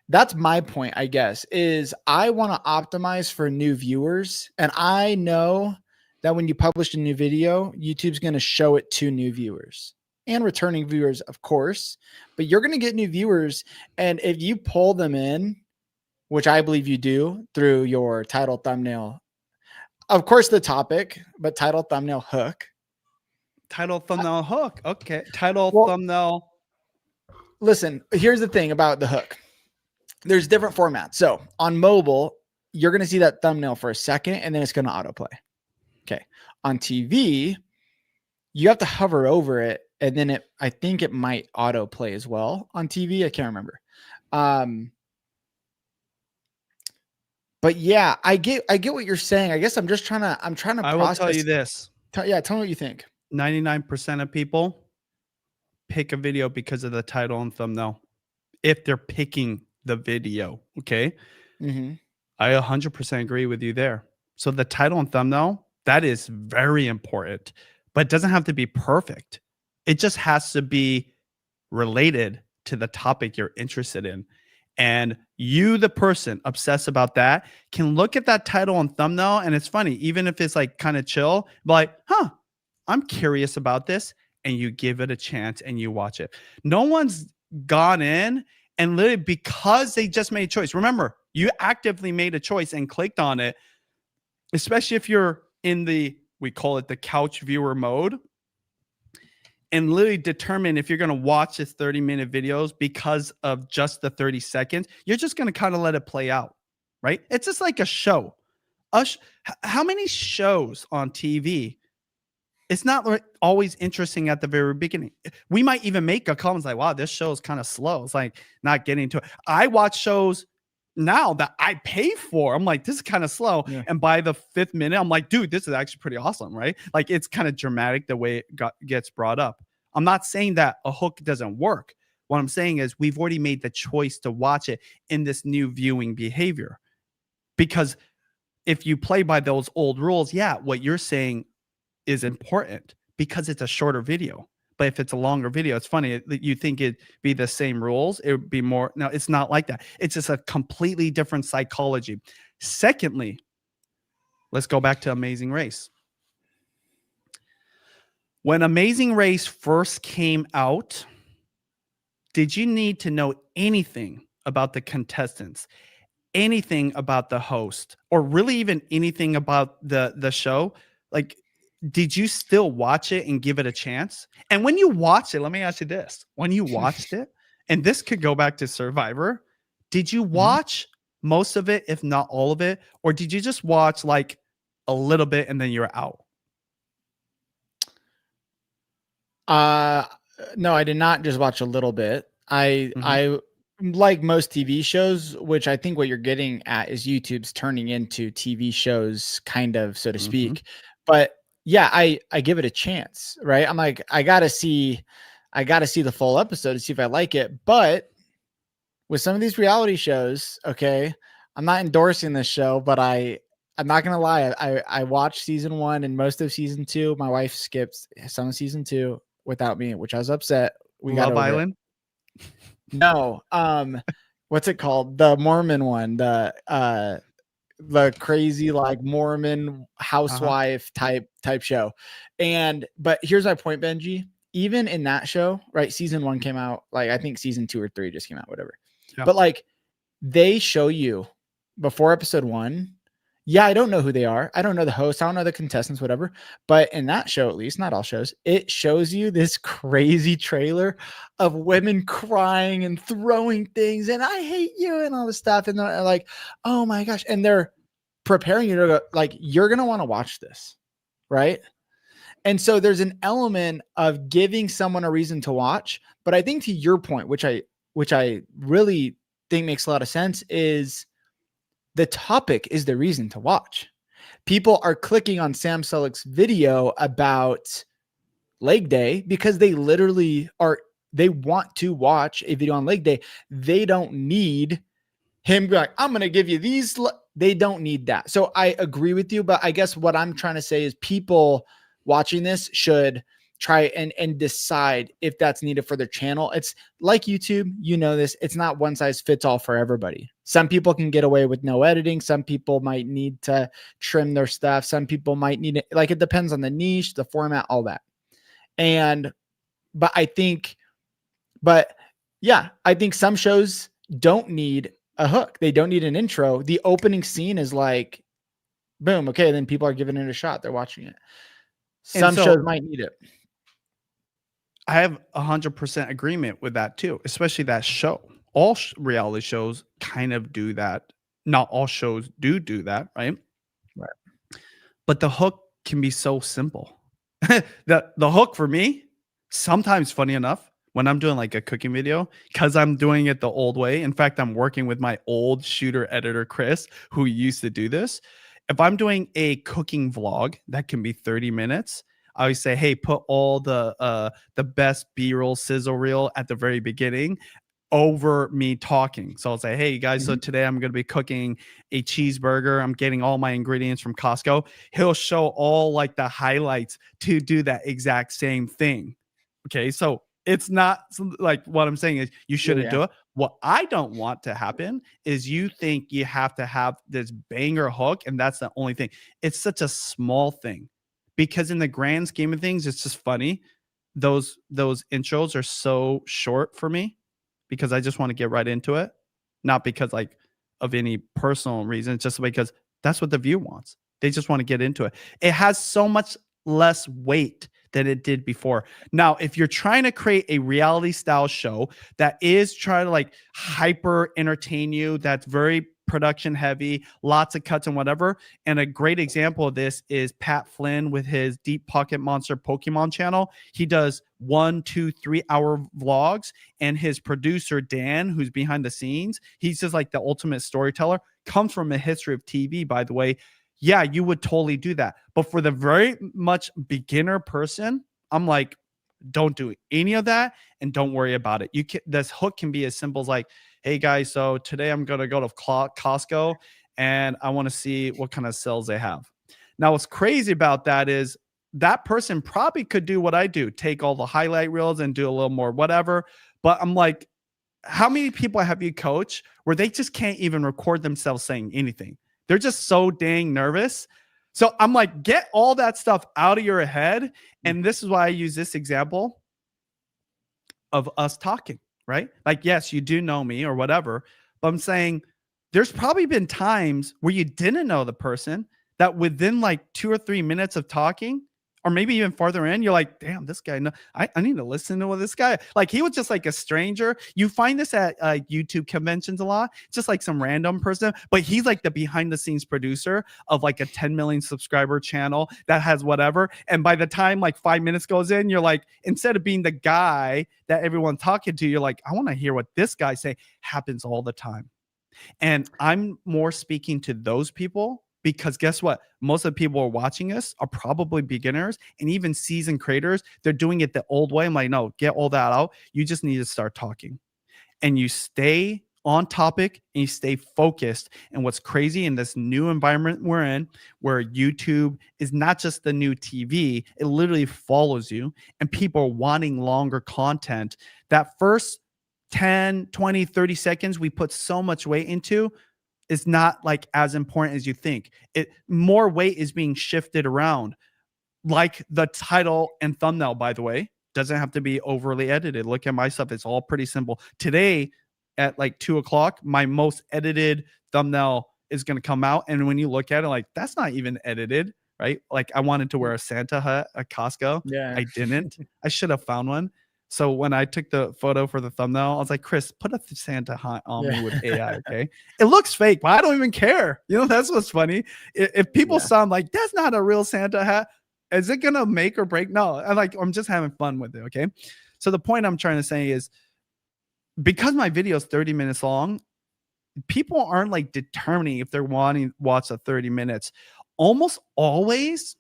That's my point, I guess, is I want to optimize for new viewers. And I know that when you publish a new video, YouTube's going to show it to new viewers and returning viewers, of course, but you're going to get new viewers. And if you pull them in, which I believe you do through your title, thumbnail, of course, the topic, but title, thumbnail, hook. Title, thumbnail, hook. Okay. Title, thumbnail. Listen, here's the thing about the hook. There's different formats. So on mobile, you're going to see that thumbnail for a second, and then it's going to autoplay. Okay. On TV, you have to hover over it, and then I think it might autoplay as well on TV. I can't remember. But yeah, I get what you're saying. I guess I'm trying to I will tell you this. Tell me what you think. 99% of people pick a video because of the title and thumbnail. If they're picking the video, okay? Mm-hmm. I 100% agree with you there. So the title and thumbnail, that is very important, but it doesn't have to be perfect. It just has to be related to the topic you're interested in. And you, the person obsessed about that, can look at that title and thumbnail. And it's funny, even if it's like kind of chill, like, I'm curious about this. And you give it a chance and you watch it. No one's gone in and literally because they just made a choice. Remember, you actively made a choice and clicked on it, especially if you're in we call it the couch viewer mode, and literally determine if you're going to watch this 30-minute videos because of just the 30 seconds. You're just going to kind of let it play out, right? It's just like a show. How many shows on TV? It's not always interesting at the very beginning. We might even make a comment like, wow, this show is kind of slow. It's like not getting to it. I watch shows now that I pay for. I'm like, this is kind of slow. Yeah. And by the 5th minute, I'm like, dude, this is actually pretty awesome, right? Like it's kind of dramatic the way it gets brought up. I'm not saying that a hook doesn't work. What I'm saying is we've already made the choice to watch it in this new viewing behavior because if you play by those old rules, yeah, what you're saying is important because it's a shorter video. But if it's a longer video, it's funny that you think it'd be the same rules. It would be more. No, it's not like that. It's just a completely different psychology. Secondly, let's go back to Amazing Race. When Amazing Race first came out, did you need to know anything about the contestants, anything about the host, or really even anything about the show? Like, did you still watch it and give it a chance? And when you watch it, let me ask you this. When you watched it, and this could go back to Survivor, did you watch most of it, if not all of it? Or did you just watch like a little bit and then you're out? No, I did not just watch a little bit. I like most TV shows, which I think what you're getting at is YouTube's turning into TV shows, kind of, so to speak. But yeah, I give it a chance, right? I'm like, I gotta see the full episode to see if I like it. But with some of these reality shows, okay, I'm not endorsing this show, but I'm not gonna lie. I watched season 1 and most of season 2. My wife skipped some of season 2 without me, which I was upset. We got Love over Island? it. No, what's it called? The Mormon one, the crazy like Mormon housewife type show. But here's my point, Benji. Even in that show, right? Season 1 came out, like I think season 2 or 3 just came out, whatever. Yeah. But like they show you before episode 1. Yeah, I don't know who they are. I don't know the host. I don't know the contestants, whatever. But in that show, at least, not all shows, it shows you this crazy trailer of women crying and throwing things and I hate you and all this stuff. And they're like, oh my gosh. And they're preparing you to go, like, you're going to want to watch this, right? And so there's an element of giving someone a reason to watch. But I think to your point, which I really think makes a lot of sense, is the topic is the reason to watch. People are clicking on Sam Sulek's video about leg day because they literally they want to watch a video on leg day. They don't need him be like, I'm going to give you these. They don't need that. So I agree with you, but I guess what I'm trying to say is people watching this should try and decide if that's needed for their channel. It's like YouTube, you know this, it's not one size fits all for everybody. Some people can get away with no editing. Some people might need to trim their stuff. Some people might need it. Like, it depends on the niche, the format, all that. But I think some shows don't need a hook. They don't need an intro. The opening scene is like, boom. Okay. Then people are giving it a shot. They're watching it. Some shows might need it. I have 100% agreement with that too, especially that show. All reality shows kind of do that. Not all shows do that, right? Right. But the hook can be so simple. The hook for me, sometimes funny enough, when I'm doing like a cooking video, because I'm doing it the old way. In fact, I'm working with my old shooter editor, Chris, who used to do this. If I'm doing a cooking vlog that can be 30 minutes, I always say, hey, put all the best B-roll, sizzle reel at the very beginning over me talking. So I'll say, hey, you guys, so today I'm going to be cooking a cheeseburger. I'm getting all my ingredients from Costco. He'll show all like the highlights to do that exact same thing. Okay, so it's not like what I'm saying is you shouldn't do it. What I don't want to happen is you think you have to have this banger hook and that's the only thing. It's such a small thing. Because in the grand scheme of things, it's just funny. Those intros are so short for me because I just want to get right into it. Not because like of any personal reason, it's just because that's what the viewer wants. They just want to get into it. It has so much less weight than it did before. Now, if you're trying to create a reality style show that is trying to like hyper entertain you, that's very production heavy, lots of cuts and whatever. And a great example of this is Pat Flynn with his Deep Pocket Monster Pokemon channel. He does 1, 2, 3 hour vlogs, and his producer, Dan, who's behind the scenes, he's just like the ultimate storyteller, comes from a history of TV, by the way. Yeah, you would totally do that. But for the very much beginner person, I'm like, don't do any of that and don't worry about it. This hook can be as simple as like, hey guys, so today I'm going to go to Costco and I want to see what kind of sales they have. Now, what's crazy about that is that person probably could do what I do, take all the highlight reels and do a little more whatever. But I'm like, how many people have you coached where they just can't even record themselves saying anything? They're just so dang nervous. So I'm like, get all that stuff out of your head. And this is why I use this example of us talking, right? Like, yes, you do know me or whatever, but I'm saying there's probably been times where you didn't know the person that within like 2 or 3 minutes of talking, or maybe even farther in, you're like, damn, this guy, no, I need to listen to what this guy, like he was just like a stranger. You find this at YouTube conventions a lot, just like some random person, but he's like the behind the scenes producer of like a 10 million subscriber channel that has whatever. And by the time like 5 minutes goes in, you're like, instead of being the guy that everyone's talking to, you're like, I want to hear what this guy say. Happens all the time. And I'm more speaking to those people because guess what? Most of the people who are watching us are probably beginners and even seasoned creators. They're doing it the old way. I'm like, no, get all that out. You just need to start talking and you stay on topic and you stay focused. And what's crazy in this new environment we're in, where YouTube is not just the new TV, it literally follows you and people are wanting longer content. That first 10, 20, 30 seconds we put so much weight into is not like as important as you think. More weight is being shifted around. Like the title and thumbnail, by the way, doesn't have to be overly edited. Look at my stuff. It's all pretty simple. Today at like 2:00, my most edited thumbnail is going to come out. And when you look at it, like that's not even edited, right? Like I wanted to wear a Santa hat at Costco. Yeah. I didn't. I should have found one. So when I took the photo for the thumbnail, I was like, Chris, put a Santa hat on me with AI, okay? It looks fake, but I don't even care. You know, that's what's funny. If people sound like, that's not a real Santa hat, is it going to make or break? No, I'm just having fun with it, okay? So the point I'm trying to say is because my video is 30 minutes long, people aren't like determining if they're wanting to watch the 30 minutes. Almost always,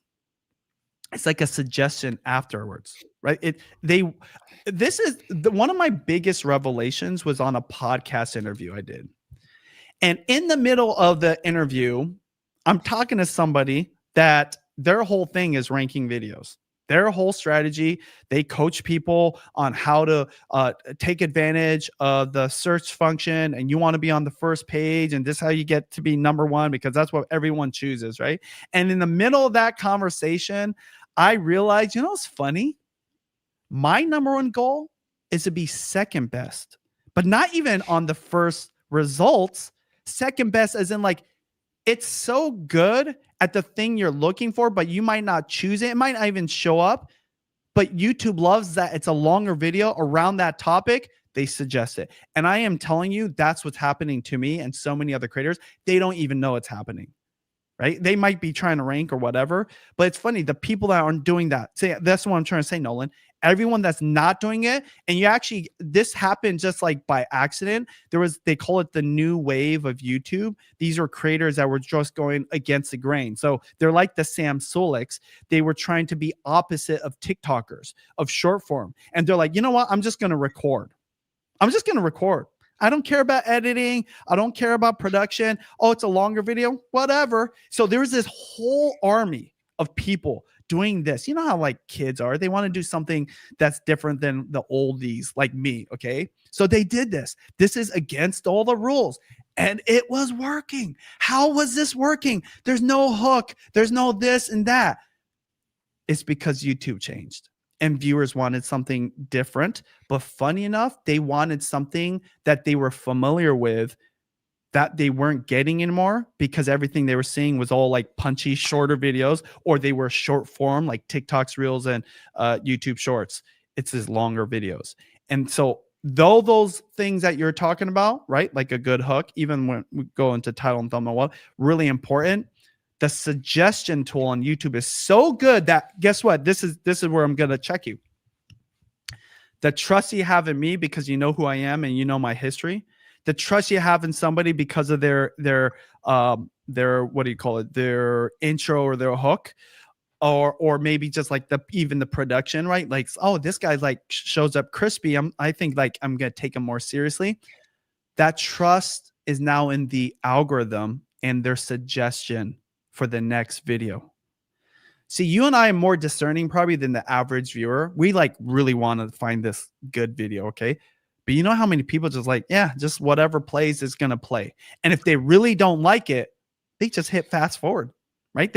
it's like a suggestion afterwards, right? This is one of my biggest revelations was on a podcast interview I did. And in the middle of the interview, I'm talking to somebody that their whole thing is ranking videos. Their whole strategy, they coach people on how to take advantage of the search function, and you want to be on the first page, and this is how you get to be number one because that's what everyone chooses, right? And in the middle of that conversation, I realized, you know what's funny? My number one goal is to be second best, but not even on the first results. Second best as in like, it's so good at the thing you're looking for, but you might not choose it. It might not even show up, but YouTube loves that it's a longer video around that topic. They suggest it. And I am telling you, that's what's happening to me and so many other creators. They don't even know it's happening. Right? They might be trying to rank or whatever, but it's funny. The people that aren't doing that, say that's what I'm trying to say, Nolan. Everyone that's not doing it, and this happened just like by accident. They call it the new wave of YouTube. These are creators that were just going against the grain. So they're like the Sam Suleks. They were trying to be opposite of TikTokers, of short form. And they're like, you know what? I'm just going to record. I don't care about editing. I don't care about production. Oh, it's a longer video, whatever. So there's this whole army of people doing this. You know how like kids are, they want to do something that's different than the oldies like me. Okay. So they did this. This is against all the rules and it was working. How was this working? There's no hook. There's no this and that. It's because YouTube changed. And viewers wanted something different, but funny enough, they wanted something that they were familiar with that they weren't getting anymore because everything they were seeing was all like punchy, shorter videos, or they were short form like TikToks, Reels, and YouTube Shorts. It's these longer videos. And so though those things that you're talking about, right, like a good hook, even when we go into title and thumbnail, really important. The suggestion tool on YouTube is so good that guess what? This is where I'm gonna check you. The trust you have in me because you know who I am and you know my history. The trust you have in somebody because of their what do you call it? Their intro or their hook, or maybe just like even the production, right? Like, oh, this guy like shows up crispy. I think like I'm gonna take him more seriously. That trust is now in the algorithm and their suggestion for the next video. See, you and I are more discerning probably than the average viewer. We like really want to find this good video, okay? But you know how many people just like, yeah, just whatever plays is going to play. And if they really don't like it, they just hit fast forward, right?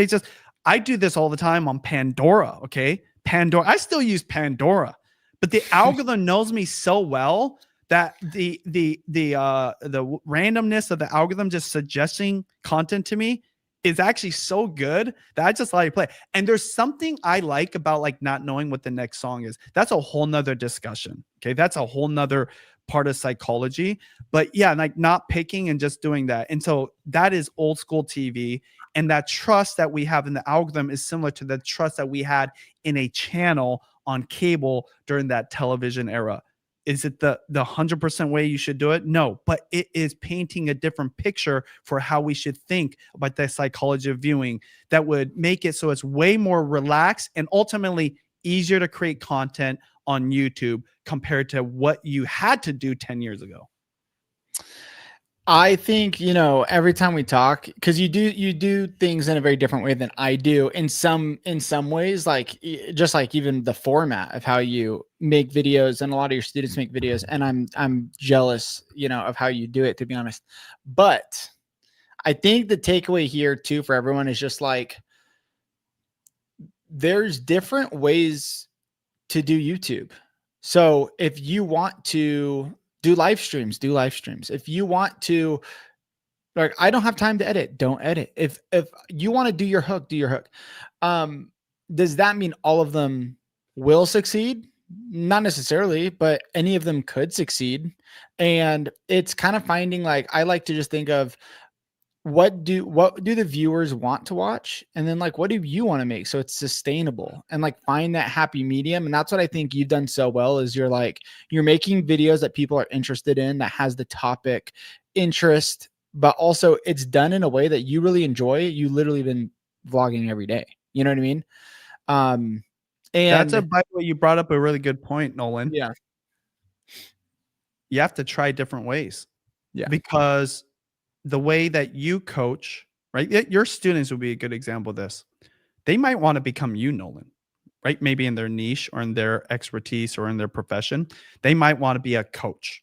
I do this all the time on Pandora, okay? Pandora, I still use Pandora, but the algorithm knows me so well that the randomness of the algorithm just suggesting content to me is actually so good that I just like to play. And there's something I like about like not knowing what the next song is. That's a whole nother discussion. Okay. That's a whole nother part of psychology. But yeah, like not picking and just doing that. And so that is old school TV. And that trust that we have in the algorithm is similar to the trust that we had in a channel on cable during that television era. Is it the 100% way you should do it? No, but it is painting a different picture for how we should think about the psychology of viewing that would make it so it's way more relaxed and ultimately easier to create content on YouTube compared to what you had to do 10 years ago. I think, every time we talk, because you do things in a very different way than I do in some ways, like just like even the format of how you make videos, and a lot of your students make videos, and I'm jealous, of how you do it, to be honest. But I think the takeaway here too for everyone is just like there's different ways to do YouTube. So if you want to do live streams, do live streams. If you want to, like, I don't have time to edit, don't edit. If you want to do your hook, do your hook. Does that mean all of them will succeed? Not necessarily, but any of them could succeed. And it's kind of finding, like, I like to just think of what do the viewers want to watch, and then like what do you want to make so it's sustainable, and like find that happy medium. And that's what I think you've done so well, is you're making videos that people are interested in, that has the topic interest, but also it's done in a way that you really enjoy. You literally been vlogging every day, you know what I mean? And By the way, you brought up a really good point, Nolan. Yeah, you have to try different ways. Yeah, because the way that you coach, right? Your students would be a good example of this. They might want to become you, Nolan, right? Maybe in their niche or in their expertise or in their profession. They might want to be a coach,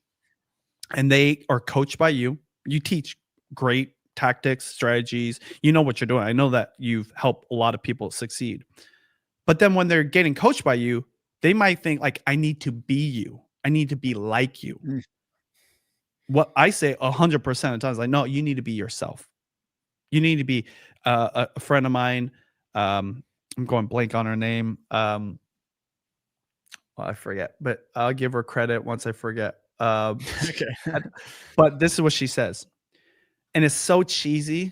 and they are coached by you. You teach great tactics, strategies. You know what you're doing. I know that you've helped a lot of people succeed. But then when they're getting coached by you, they might think like, I need to be you. I need to be like you. What I say 100% of the time is like, no, you need to be yourself. You need to be a friend of mine. I'm going blank on her name. Well, I forget, but I'll give her credit once I forget. okay. But this is what she says. And it's so cheesy,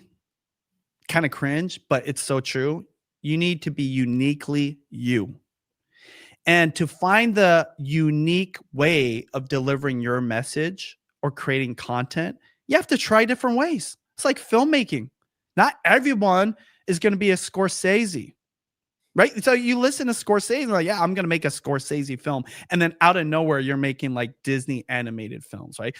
kind of cringe, but it's so true. You need to be uniquely you. And to find the unique way of delivering your message or creating content, you have to try different ways. It's like filmmaking. Not everyone is going to be a Scorsese, right? So you listen to Scorsese, and like, yeah, I'm going to make a Scorsese film. And then out of nowhere, you're making like Disney animated films, right?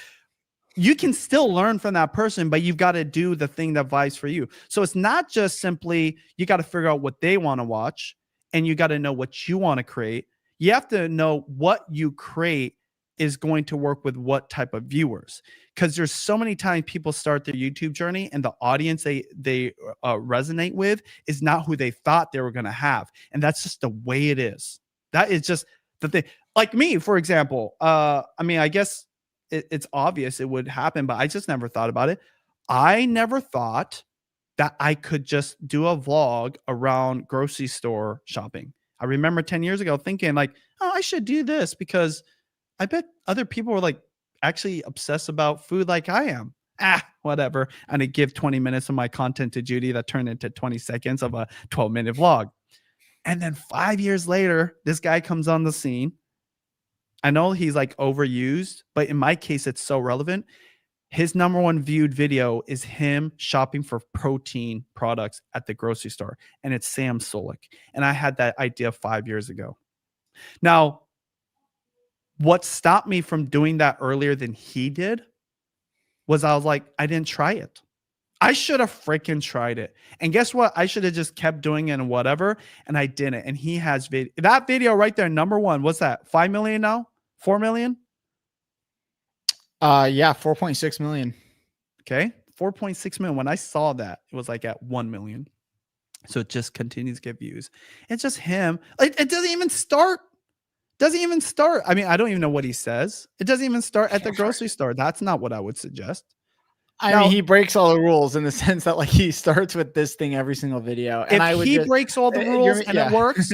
You can still learn from that person, but you've got to do the thing that vibes for you. So it's not just simply, you got to figure out what they want to watch, and you got to know what you want to create. You have to know what you create is going to work with what type of viewers, because there's so many times people start their YouTube journey and the audience they resonate with is not who they thought they were going to have. And that's just the way it is. That is just the thing. Like me, for example, I mean, I guess it's obvious it would happen, but I just never thought about it. I never thought that I could just do a vlog around grocery store shopping. I remember 10 years ago thinking like, oh, I should do this because I bet other people were like actually obsessed about food like I am. Whatever. And I give 20 minutes of my content to Judy that turned into 20 seconds of a 12-minute vlog. And then 5 years later, this guy comes on the scene. I know he's like overused, but in my case, it's so relevant. His number one viewed video is him shopping for protein products at the grocery store. And it's Sam Solik. And I had that idea 5 years ago. Now, what stopped me from doing that earlier than he did was I was like, I didn't try it. I should have freaking tried it. And guess what? I should have just kept doing it and whatever. And I didn't. And he has that video right there. Number one. What's that? 5 million now? 4 million? Yeah, 4.6 million. Okay. 4.6 million. When I saw that, it was like at 1 million. So it just continues to get views. It's just him. It doesn't even start. Doesn't even start. I mean, I don't even know what he says. It doesn't even start at the grocery store. That's not what I would suggest. I mean, he breaks all the rules in the sense that like he starts with this thing every single video. And if he breaks all the rules and it works,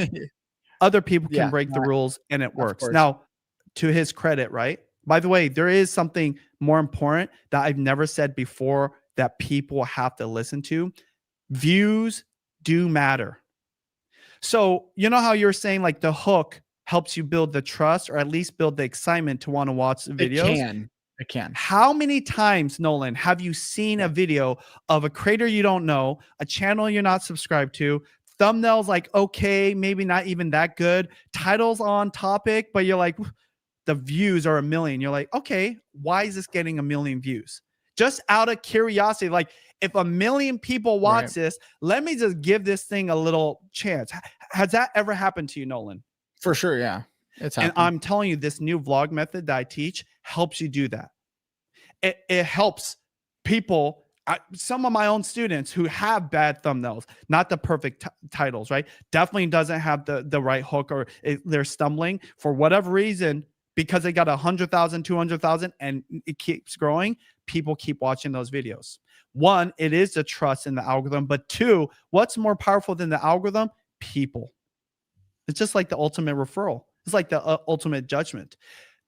other people can break the rules and it works. Now, to his credit, right? By the way, there is something more important that I've never said before that people have to listen to. Views do matter. So you know how you're saying like the hook helps you build the trust or at least build the excitement to want to watch the videos? It can. How many times, Nolan, have you seen a video of a creator you don't know, a channel you're not subscribed to, thumbnails like, okay, maybe not even that good, titles on topic, but you're like, the views are 1 million. You're like, okay, why is this getting 1 million views? Just out of curiosity, like if 1 million people watch this, let me just give this thing a little chance. Has that ever happened to you, Nolan? For sure, yeah. It's happened. And I'm telling you, this new vlog method that I teach helps you do that. It helps people, some of my own students who have bad thumbnails, not the perfect titles, right? Definitely doesn't have the right hook, or they're stumbling for whatever reason because they got 100,000, 200,000 and it keeps growing. People keep watching those videos. One, it is the trust in the algorithm, but two, what's more powerful than the algorithm? People. It's just like the ultimate referral. It's like the ultimate judgment.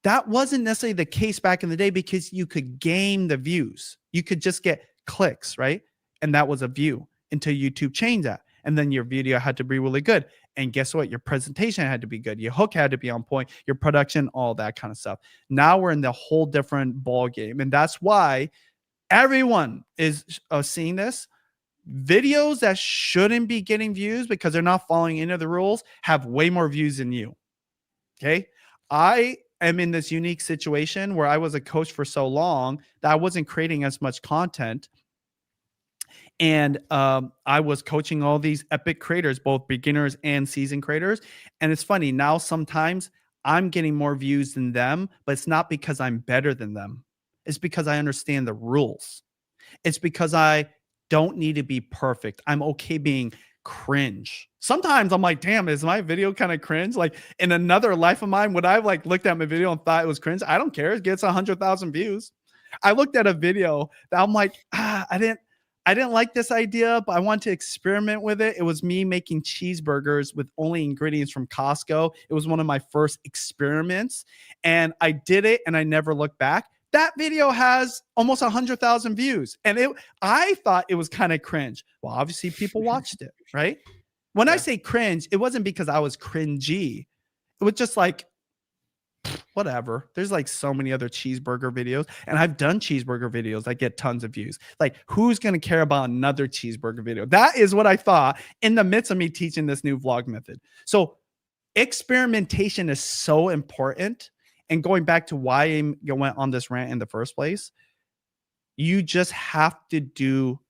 That wasn't necessarily the case back in the day because you could game the views. You could just get clicks, right? And that was a view until YouTube changed that. And then your video had to be really good. And guess what? Your presentation had to be good. Your hook had to be on point, your production, all that kind of stuff. Now we're in the whole different ball game. And that's why everyone is seeing this. Videos that shouldn't be getting views because they're not following any of the rules have way more views than you. Okay. I am in this unique situation where I was a coach for so long that I wasn't creating as much content. And I was coaching all these epic creators, both beginners and seasoned creators. And it's funny now, sometimes I'm getting more views than them, but it's not because I'm better than them. It's because I understand the rules. It's because I don't need to be perfect. I'm okay being cringe. Sometimes I'm like, damn, is my video kind of cringe? Like in another life of mine, would I have like looked at my video and thought it was cringe? I don't care. It gets 100,000 views. I looked at a video that I'm like, I didn't like this idea, but I want to experiment with it. It was me making cheeseburgers with only ingredients from Costco. It was one of my first experiments and I did it and I never looked back. That video has almost 100,000 views. And I thought it was kind of cringe. Well, obviously people watched it, right? When I say cringe, it wasn't because I was cringy. It was just like, whatever. There's like so many other cheeseburger videos. And I've done cheeseburger videos that get tons of views. Like who's going to care about another cheeseburger video? That is what I thought in the midst of me teaching this new vlog method. So experimentation is so important. And going back to why I went on this rant in the first place, you just have to do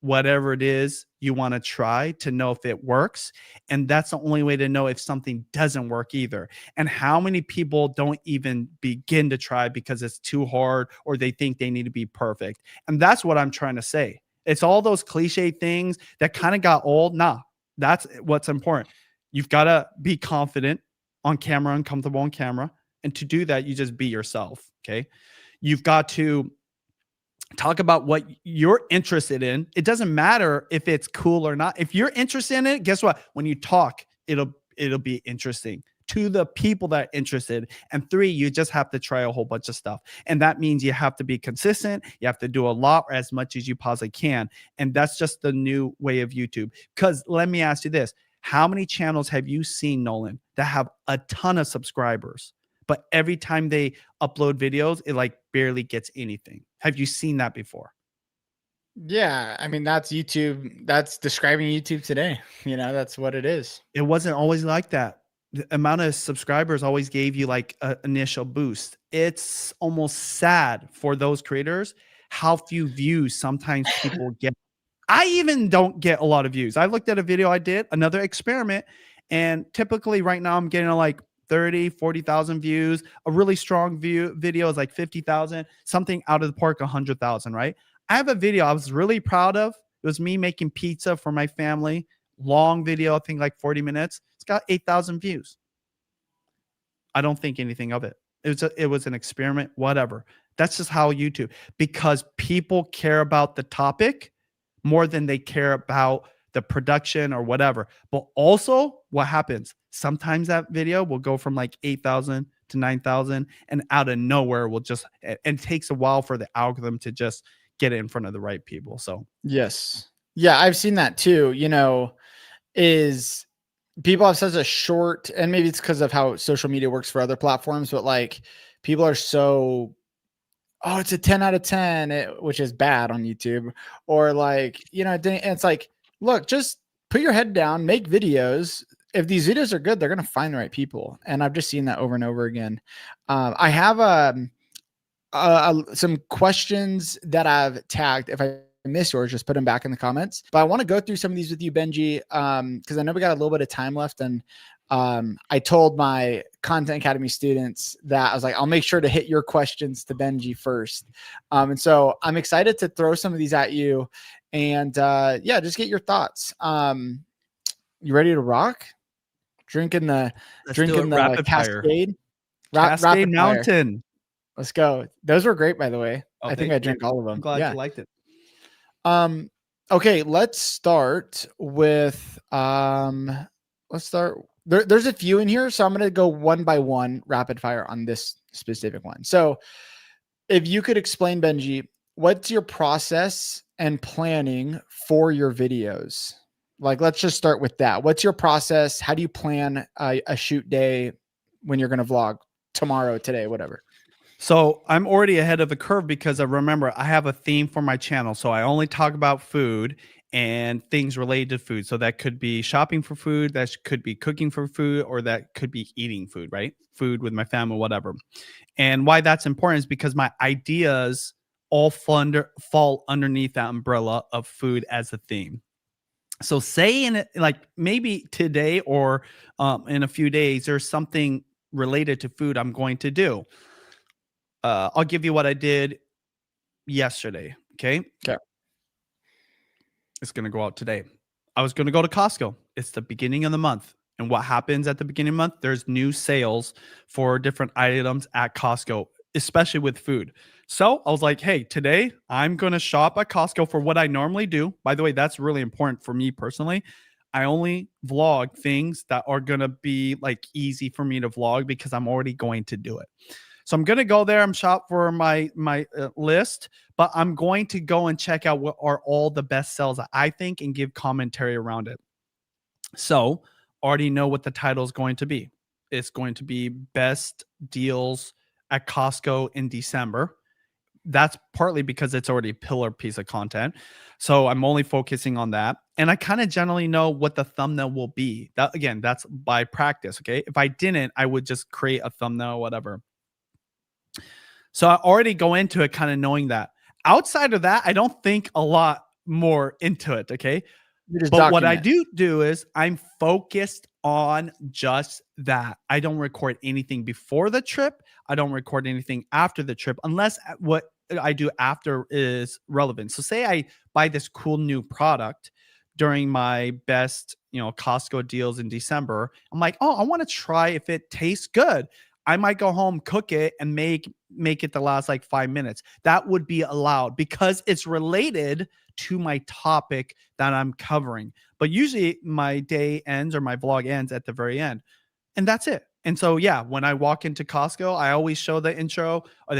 whatever it is you want to try to know if it works. And that's the only way to know if something doesn't work either. And how many people don't even begin to try because it's too hard or they think they need to be perfect. And that's what I'm trying to say. It's all those cliche things that kind of got old. Nah, that's what's important. You've got to be confident on camera and comfortable on camera. And to do that, you just be yourself, okay? You've got to talk about what you're interested in. It doesn't matter if it's cool or not. If you're interested in it, guess what? When you talk, it'll be interesting to the people that are interested. And three, you just have to try a whole bunch of stuff. And that means you have to be consistent. You have to do a lot or as much as you possibly can. And that's just the new way of YouTube. Because let me ask you this. How many channels have you seen, Nolan, that have a ton of subscribers? But every time they upload videos, it like barely gets anything. Have you seen that before? Yeah. I mean, that's YouTube. That's describing YouTube today. You know, that's what it is. It wasn't always like that. The amount of subscribers always gave you like an initial boost. It's almost sad for those creators how few views sometimes people get. I even don't get a lot of views. I looked at a video I did, another experiment, and typically right now I'm getting like 30, 40,000 views. A really strong video is like 50,000, something out of the park, 100,000, right? I have a video I was really proud of. It was me making pizza for my family. Long video, I think like 40 minutes. It's got 8,000 views. I don't think anything of it. It was an experiment, whatever. That's just how YouTube, because people care about the topic more than they care about the production or whatever. But also, what happens? Sometimes that video will go from like 8,000 to 9,000, and out of nowhere will just, and it takes a while for the algorithm to just get it in front of the right people. So yes. Yeah, I've seen that too. Is people have such a short, and maybe it's because of how social media works for other platforms, but like people are so, oh, it's a 10 out of 10, which is bad on YouTube, or like, and it's like, look, just put your head down, make videos. If these videos are good, they're going to find the right people. And I've just seen that over and over again. I have some questions that I've tagged. If I missed yours, just put them back in the comments. But I want to go through some of these with you, Benji, because I know we got a little bit of time left. And I told my Content Academy students that I was like, I'll make sure to hit your questions to Benji first. And so I'm excited to throw some of these at you. And yeah, just get your thoughts. You ready to rock? Drinking the rapid Cascade. Cascade Mountain. Fire. Let's go. Those were great, by the way. Oh, I think I drank all of them. I'm glad you liked it. Okay, let's start with there's a few in here, so I'm going to go one by one rapid fire on this specific one. So if you could explain, Benji, what's your process and planning for your videos? Like, let's just start with that. What's your process? How do you plan a shoot day when you're going to vlog tomorrow, today, whatever? So I'm already ahead of the curve because I remember I have a theme for my channel. So I only talk about food and things related to food. So that could be shopping for food, that could be cooking for food, or that could be eating food, right? Food with my family, whatever. And why that's important is because my ideas all fall underneath that umbrella of food as a theme. So say in it, like maybe today or in a few days, there's something related to food I'm going to do. I'll give you what I did yesterday. Okay. It's going to go out today. I was going to go to Costco. It's the beginning of the month. And what happens at the beginning of the month? There's new sales for different items at Costco, especially with food. So I was like, hey, today I'm going to shop at Costco for what I normally do. By the way, that's really important for me personally. I only vlog things that are going to be like easy for me to vlog because I'm already going to do it. So I'm going to go there and shop for my list, but I'm going to go and check out what are all the best sells that I think and give commentary around it. So already know what the title is going to be. It's going to be best deals at Costco in December. That's partly because it's already a pillar piece of content. So I'm only focusing on that. And I kind of generally know what the thumbnail will be. That, again, that's by practice. Okay. If I didn't, I would just create a thumbnail or whatever. So I already go into it kind of knowing that. Outside of that, I don't think a lot more into it. Okay. But what I do is I'm focused on just that. I don't record anything before the trip. I don't record anything after the trip unless what I do after is relevant. So say I buy this cool new product during my best, Costco deals in December. I'm like, oh, I want to try if it tastes good. I might go home, cook it, and make it the last like 5 minutes. That would be allowed because it's related to my topic that I'm covering. But usually my day ends or my vlog ends at the very end. And that's it. And so, yeah, when I walk into Costco, I always show the intro or what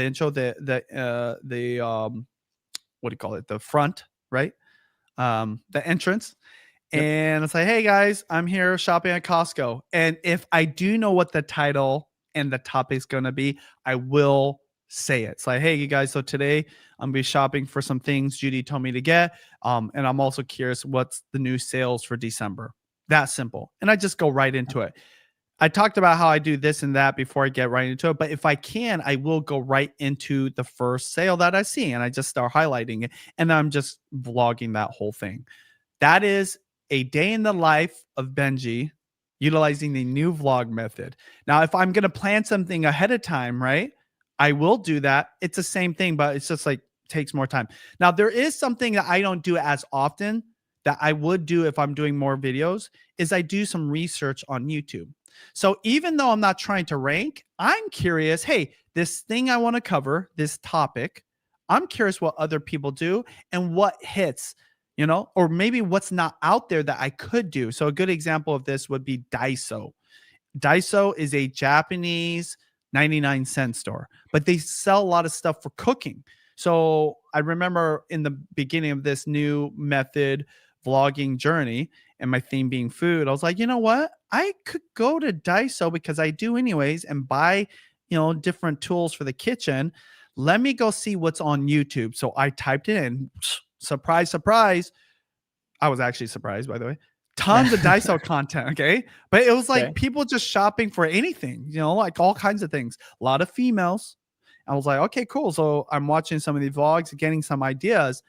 do you call it? The front, right? The entrance. Yep. And it's like, hey guys, I'm here shopping at Costco. And if I do know what the title and the topic's going to be, I will say it. It's like, hey, you guys, so today I'm going to be shopping for some things Judy told me to get. And I'm also curious what's the new sales for December. That simple. And I just go right into it. I talked about how I do this and that before I get right into it. But if I can, I will go right into the first sale that I see and I just start highlighting it. And I'm just vlogging that whole thing. That is a day in the life of Benji utilizing the new vlog method. Now, if I'm going to plan something ahead of time, right, I will do that. It's the same thing, but it's just like takes more time. Now, there is something that I don't do as often that I would do if I'm doing more videos is I do some research on YouTube. So even though I'm not trying to rank, I'm curious, hey, this thing I want to cover, this topic, I'm curious what other people do and what hits, you know, or maybe what's not out there that I could do. So a good example of this would be Daiso. Daiso is a Japanese 99-cent store, but they sell a lot of stuff for cooking. So I remember in the beginning of this new method vlogging journey and my theme being food, I was like, you know what? I could go to Daiso because I do anyways and buy, you know, different tools for the kitchen. Let me go see what's on YouTube. So I typed it in. Surprise, surprise. I was actually surprised, by the way. Tons of Daiso content, okay? But it was like people just shopping for anything, you know, like all kinds of things. A lot of females. I was like, okay, cool. So I'm watching some of these vlogs, getting some ideas.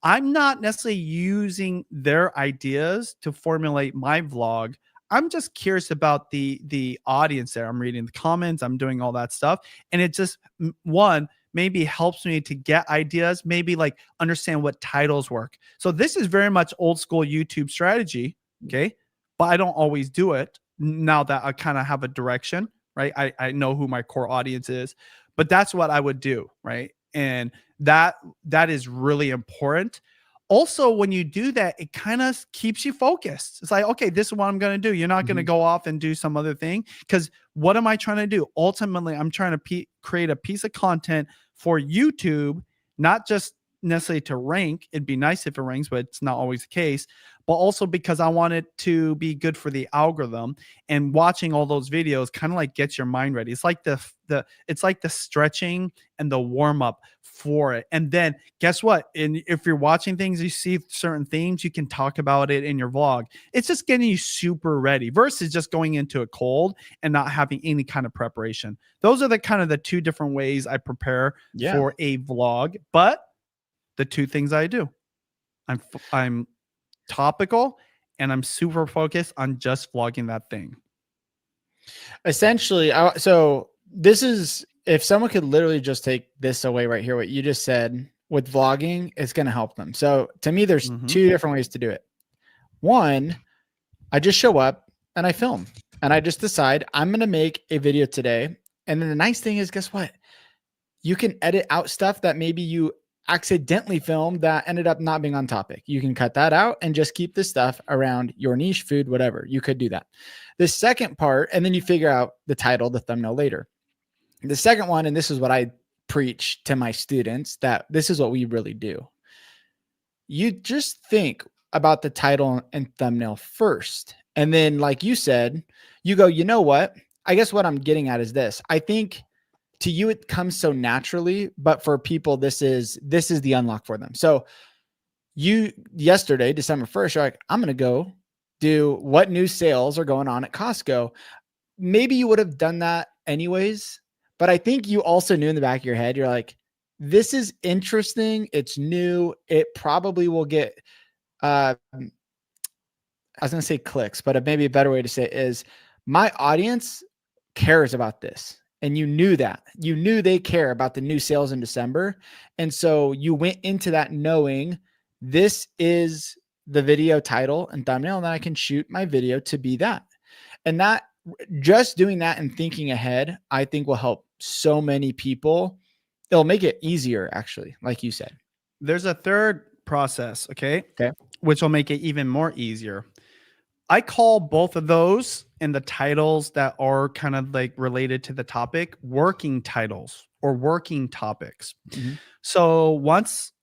I'm not necessarily using their ideas to formulate my vlog. I'm just curious about the audience there. I'm reading the comments, I'm doing all that stuff. And it just, one, maybe helps me to get ideas, maybe like understand what titles work. So this is very much old school YouTube strategy. Okay. But I don't always do it now that I kind of have a direction, right? I know who my core audience is, but that's what I would do. Right. And that is really important. Also, when you do that, it kind of keeps you focused. It's like, okay, this is what I'm going to do. You're not going to go off and do some other thing. Because what am I trying to do? Ultimately, I'm trying to create a piece of content for YouTube, not just necessarily to rank. It'd be nice if it ranks, but it's not always the case. But also because I want it to be good for the algorithm. And watching all those videos kind of like gets your mind ready. It's like it's like the stretching and the warm up for it. And then guess what? And if you're watching things, you see certain themes, you can talk about it in your vlog. It's just getting you super ready versus just going into it cold and not having any kind of preparation. Those are the kind of the two different ways I prepare for a vlog. But the two things I do, I'm topical and I'm super focused on just vlogging that thing. Essentially, so this is, if someone could literally just take this away right here, what you just said with vlogging, it's going to help them. So to me, there's two different ways to do it. One, I just show up and I film and I just decide I'm going to make a video today. And then the nice thing is, guess what? You can edit out stuff that maybe you accidentally filmed that ended up not being on topic. You can cut that out and just keep the stuff around your niche, food, whatever. You could do that. The second part, and then you figure out the title, the thumbnail later. The second one, and this is what I preach to my students, that this is what we really do. You just think about the title and thumbnail first. And then, like you said, you go, you know what? I guess what I'm getting at is this. I think to you, it comes so naturally, but for people, this is the unlock for them. So you, yesterday, December 1st, you're like, I'm going to go do what new sales are going on at Costco. Maybe you would have done that anyways, but I think you also knew in the back of your head, you're like, this is interesting. It's new. It probably will get, I was going to say clicks, but maybe a better way to say it is my audience cares about this. And you knew that. You knew they care about the new sales in December. And so you went into that knowing this is the video title and thumbnail, and then I can shoot my video to be that. And that, just doing that and thinking ahead, I think will help so many people. It'll make it easier, actually, like you said. There's a third process, okay? Which will make it even more easier. I call both of those and the titles that are kind of like related to the topic working titles or working topics. So once,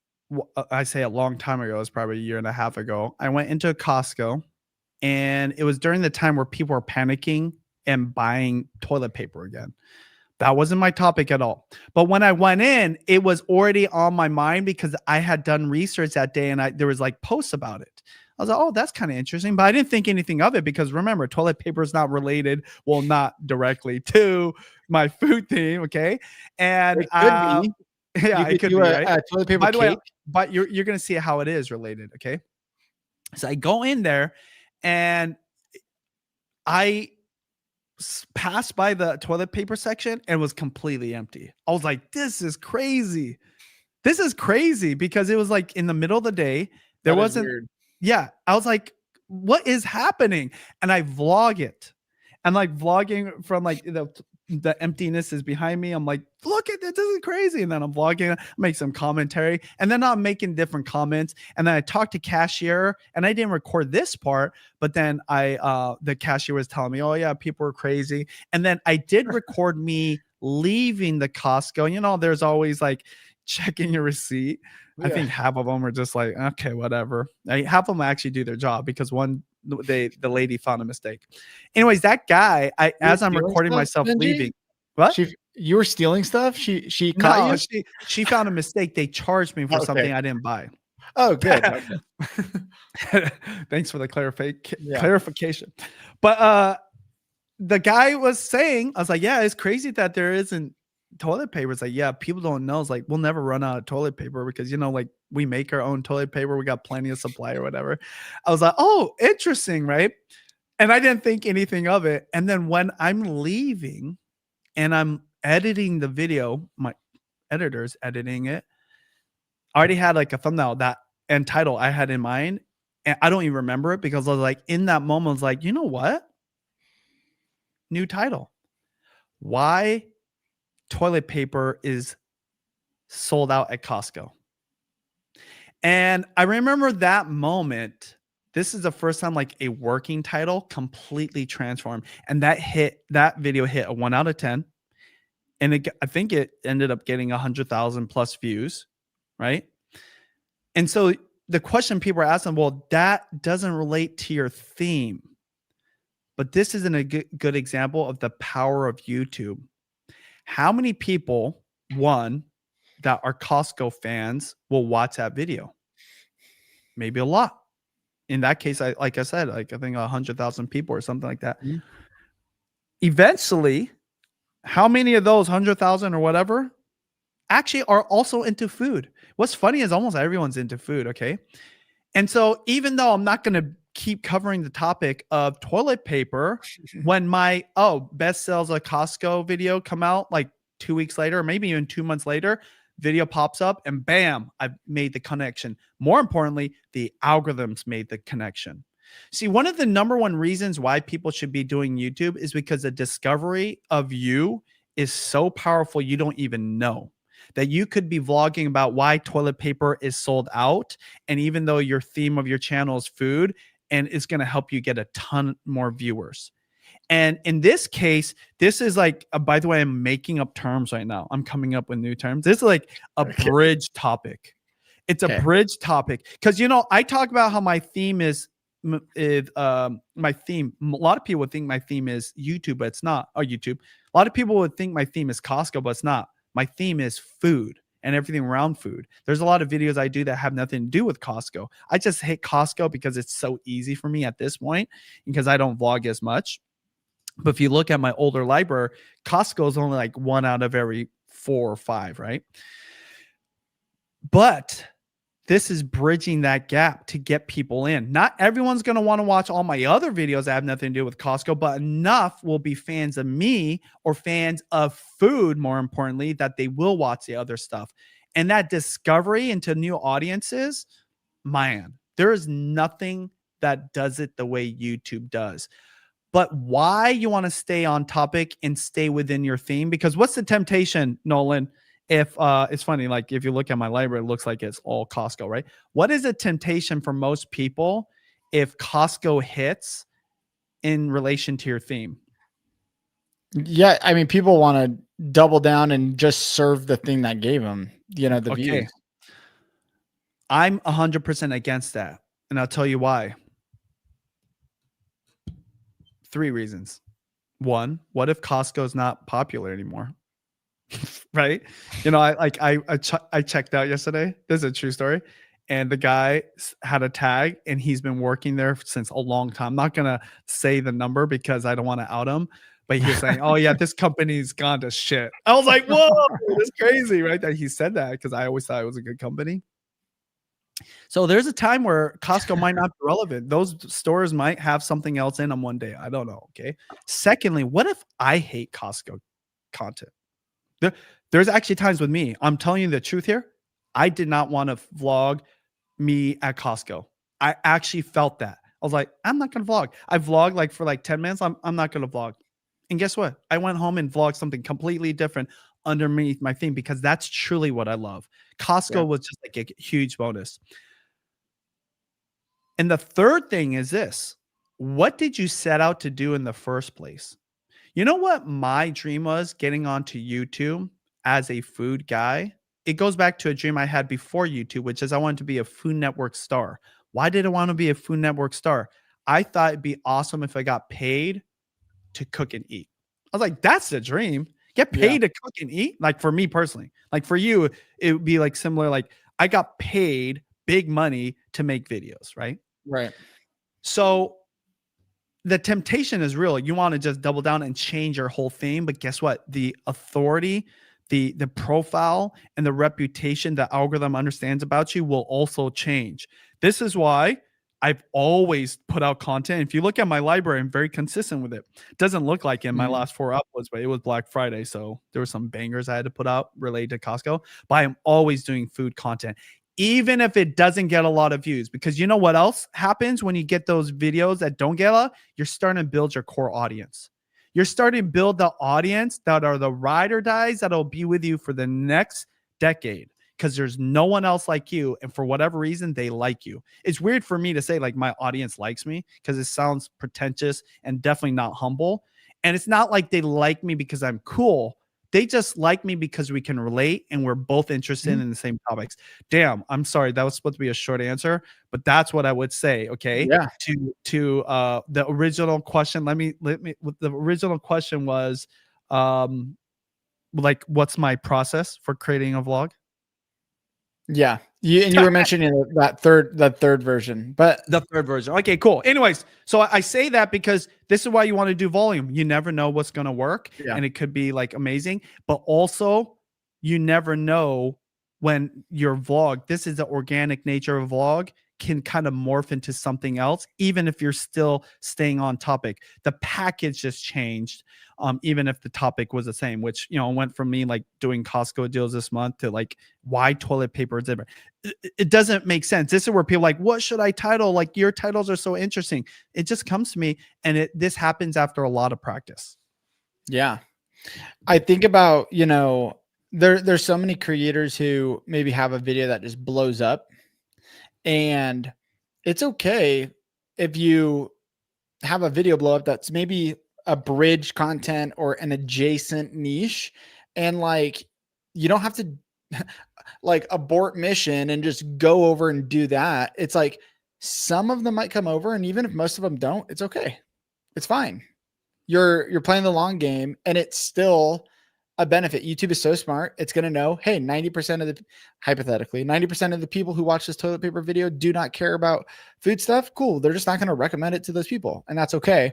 I say a long time ago, it was probably a year and a half ago, I went into Costco and it was during the time where people were panicking and buying toilet paper again. That wasn't my topic at all. But when I went in, it was already on my mind because I had done research that day and there was like posts about it. I was like, oh, that's kind of interesting. But I didn't think anything of it because remember, toilet paper is not related, well, not directly to my food theme. Okay. And It could be. yeah, You it could could do be, right? a toilet paper By the way, cake. but you're gonna see how it is related. Okay. So I go in there and I passed by the toilet paper section and was completely empty. I was like, this is crazy. This is crazy because it was like in the middle of the day. There That is wasn't, weird. yeah. I was like, what is happening? And I vlog it. And like vlogging from like the emptiness is behind me. I'm like, look at this. This is crazy. And then I'm vlogging, make some commentary, and then I'm making different comments. And then I talked to cashier, and I didn't record this part, but then the cashier was telling me, oh yeah, people are crazy. And then I did record me leaving the Costco. You know, there's always like checking your receipt. I think half of them are just like, okay, whatever. Half of them actually do their job because the lady found a mistake. Anyways, that guy, as I'm recording myself leaving, what? You were stealing stuff? She caught No, you? she found a mistake. They charged me for something I didn't buy. Oh, good. Okay. Thanks for the clarification. But the guy was saying, I was like, yeah, it's crazy that there isn't toilet paper. It's like, yeah, people don't know. It's like, we'll never run out of toilet paper because, you know, like we make our own toilet paper. We got plenty of supply or whatever. I was like, oh, interesting, right? And I didn't think anything of it. And then when I'm leaving and I'm editing the video, my editor's editing it, I already had like a thumbnail and title I had in mind. And I don't even remember it because I was like, in that moment, I was like, you know what? New title. Why toilet paper is sold out at Costco. And I remember that moment. This is the first time like a working title completely transformed. And that video hit a 1 out of 10. And I think it ended up getting 100,000 plus views, right? And so the question people are asking, well, that doesn't relate to your theme. But this isn't a good example of the power of YouTube. How many people, one, that are Costco fans will watch that video? Maybe a lot. In that case, like I said, I think 100,000 people or something like that. Mm-hmm. Eventually, how many of those 100,000 or whatever actually are also into food? What's funny is almost everyone's into food, okay? And so even though I'm not going to keep covering the topic of toilet paper, when my best sales at Costco video come out like 2 weeks later, or maybe even 2 months later, video pops up and bam, I've made the connection. More importantly, the algorithms made the connection. See, one of the number one reasons why people should be doing YouTube is because the discovery of you is so powerful you don't even know. That you could be vlogging about why toilet paper is sold out. And even though your theme of your channel is food, and it's going to help you get a ton more viewers. And in this case, this is like, by the way, I'm making up terms right now. I'm coming up with new terms. This is like a bridge topic. It's a bridge topic. Because, you know, I talk about how my theme is my theme. A lot of people would think my theme is YouTube, but it's not. Or YouTube. A lot of people would think my theme is Costco, but it's not. My theme is food and everything around food. There's a lot of videos I do that have nothing to do with Costco. I just hate Costco because it's so easy for me at this point because I don't vlog as much. But if you look at my older library, Costco is only like 1 out of every 4 or 5, right? But this is bridging that gap to get people in. Not everyone's going to want to watch all my other videos that have nothing to do with Costco, but enough will be fans of me or fans of food, more importantly, that they will watch the other stuff. And that discovery into new audiences, man, there is nothing that does it the way YouTube does. But why you want to stay on topic and stay within your theme? Because what's the temptation, Nolan? If it's funny, like if you look at my library, it looks like it's all Costco, right? What is a temptation for most people if Costco hits in relation to your theme? Yeah, I mean, people want to double down and just serve the thing that gave them, you know, the views. I'm 100% against that, and I'll tell you why. 3 reasons. 1, what if Costco is not popular anymore? Right? You know, I checked out yesterday. This is a true story. and the guy had a tag, and he's been working there since a long time. I'm not gonna say the number because I don't want to out him, but he was saying, "Oh yeah, this company's gone to shit." I was like, "Whoa, that's crazy!" Right? That he said that because I always thought it was a good company. So there's a time where Costco might not be relevant. Those stores might have something else in them one day. I don't know. Okay. Secondly, what if I hate Costco content? There's actually times with me. I'm telling you the truth here. I did not want to vlog me at Costco. I actually felt that. I was like, I'm not gonna vlog. I vlogged like for like 10 minutes. I'm not gonna vlog. And guess what? I went home and vlogged something completely different underneath my theme because that's truly what I love. Costco was just like a huge bonus. And the third thing is this: what did you set out to do in the first place? You know what my dream was getting onto YouTube as a food guy? It goes back to a dream I had before YouTube, which is I wanted to be a Food Network star. Why did I want to be a Food Network star? I thought it'd be awesome if I got paid to cook and eat. I was like, that's the dream. Get paid to cook and eat. Like for me personally, like for you, it would be like similar. Like I got paid big money to make videos, right? Right. So the temptation is real. You want to just double down and change your whole thing. But guess what? The authority, the profile, and the reputation the algorithm understands about you will also change. This is why I've always put out content. If you look at my library, I'm very consistent with it. It doesn't look like in my last 4 uploads, but it was Black Friday. So there were some bangers I had to put out related to Costco. But I'm always doing food content, even if it doesn't get a lot of views. Because you know what else happens when you get those videos that don't get a lot? You're starting to build your core audience. You're starting to build the audience that are the ride or dies that'll be with you for the next decade. Because there's no one else like you, and for whatever reason, they like you. It's weird for me to say like my audience likes me because it sounds pretentious and definitely not humble. And it's not like they like me because I'm cool. They just like me because we can relate and we're both interested in the same topics. Damn, I'm sorry. That was supposed to be a short answer, but that's what I would say. Okay. Yeah. To the original question. Let me the original question was like what's my process for creating a vlog? Yeah. You were mentioning that third version, but the third version. Okay, cool. Anyways, so I say that because this is why you want to do volume. You never know what's going to work, and it could be like amazing, but also you never know when your vlog, this is the organic nature of vlog, can kind of morph into something else, even if you're still staying on topic. The package just changed, even if the topic was the same, which, you know, went from me like doing Costco deals this month to like why toilet paper is different. It doesn't make sense. This is where people are like, what should I title? Like your titles are so interesting. It just comes to me, and this happens after a lot of practice. Yeah. I think about, you know, there's so many creators who maybe have a video that just blows up, and it's okay if you have a video blow up that's maybe a bridge content or an adjacent niche, and like you don't have to like abort mission and just go over and do that. It's like some of them might come over, and even if most of them don't, it's okay. It's fine. You're playing the long game, and it's still a benefit. YouTube is so smart. It's going to know, hey, 90% of the, hypothetically, 90% of the people who watch this toilet paper video do not care about food stuff. Cool. They're just not going to recommend it to those people, and that's okay.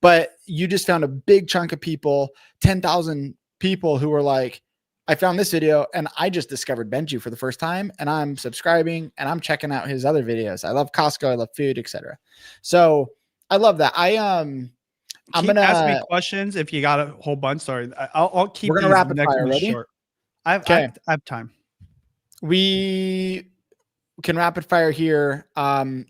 But you just found a big chunk of people, 10,000 people who were like, I found this video and I just discovered Benji for the first time, and I'm subscribing and I'm checking out his other videos. I love Costco. I love food, etc. So I love that. I'm gonna ask me questions if you got a whole bunch. Sorry, I'll keep. We're gonna rapid fire. Ready? Short. I have time. We can rapid fire here.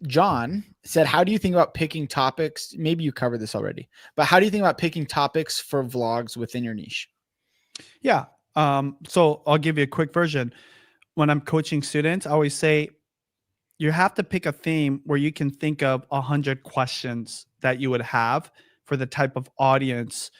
John said, "How do you think about picking topics?" Maybe you covered this already, but how do you think about picking topics for vlogs within your niche? Yeah. So I'll give you a quick version. When I'm coaching students, I always say you have to pick a theme where you can think of 100 questions that you would have for the type of audience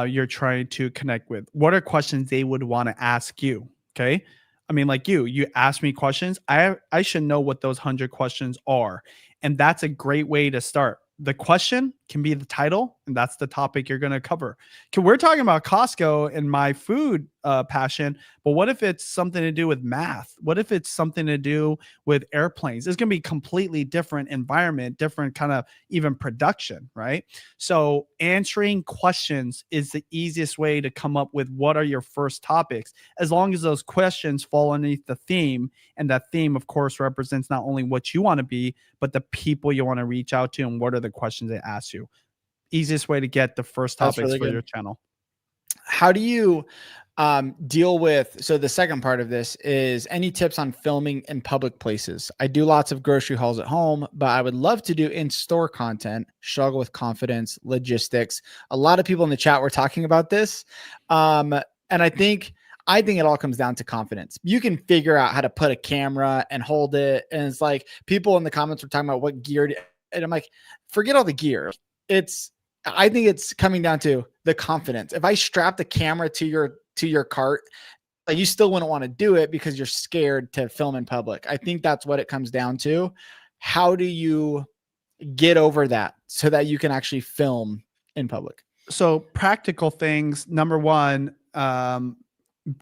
you're trying to connect with. What are questions they would want to ask you? Okay. I mean, like you ask me questions. I should know what those 100 questions are. And that's a great way to start. The question can be the title, and that's the topic you're going to cover. We're talking about Costco and my food passion, but what if it's something to do with math? What if it's something to do with airplanes? It's going to be completely different environment, different kind of even production, right? So answering questions is the easiest way to come up with what are your first topics, as long as those questions fall underneath the theme. And that theme, of course, represents not only what you want to be, but the people you want to reach out to and what are the questions they ask you. Easiest way to get the first That's topics really for good. your channel. How do you deal with, so the second part of this is any tips on filming in public places? I do lots of grocery hauls at home, but I would love to do in-store content. Struggle with confidence, logistics. A lot of people in the chat were talking about this. And I think it all comes down to confidence. You can figure out how to put a camera and hold it. And it's like people in the comments were talking about what gear. And I'm like, forget all the gear. I think it's coming down to the confidence. If I strap the camera to your cart, like, you still wouldn't want to do it because you're scared to film in public. I think that's what it comes down to. How do you get over that so that you can actually film in public? So practical things. Number one,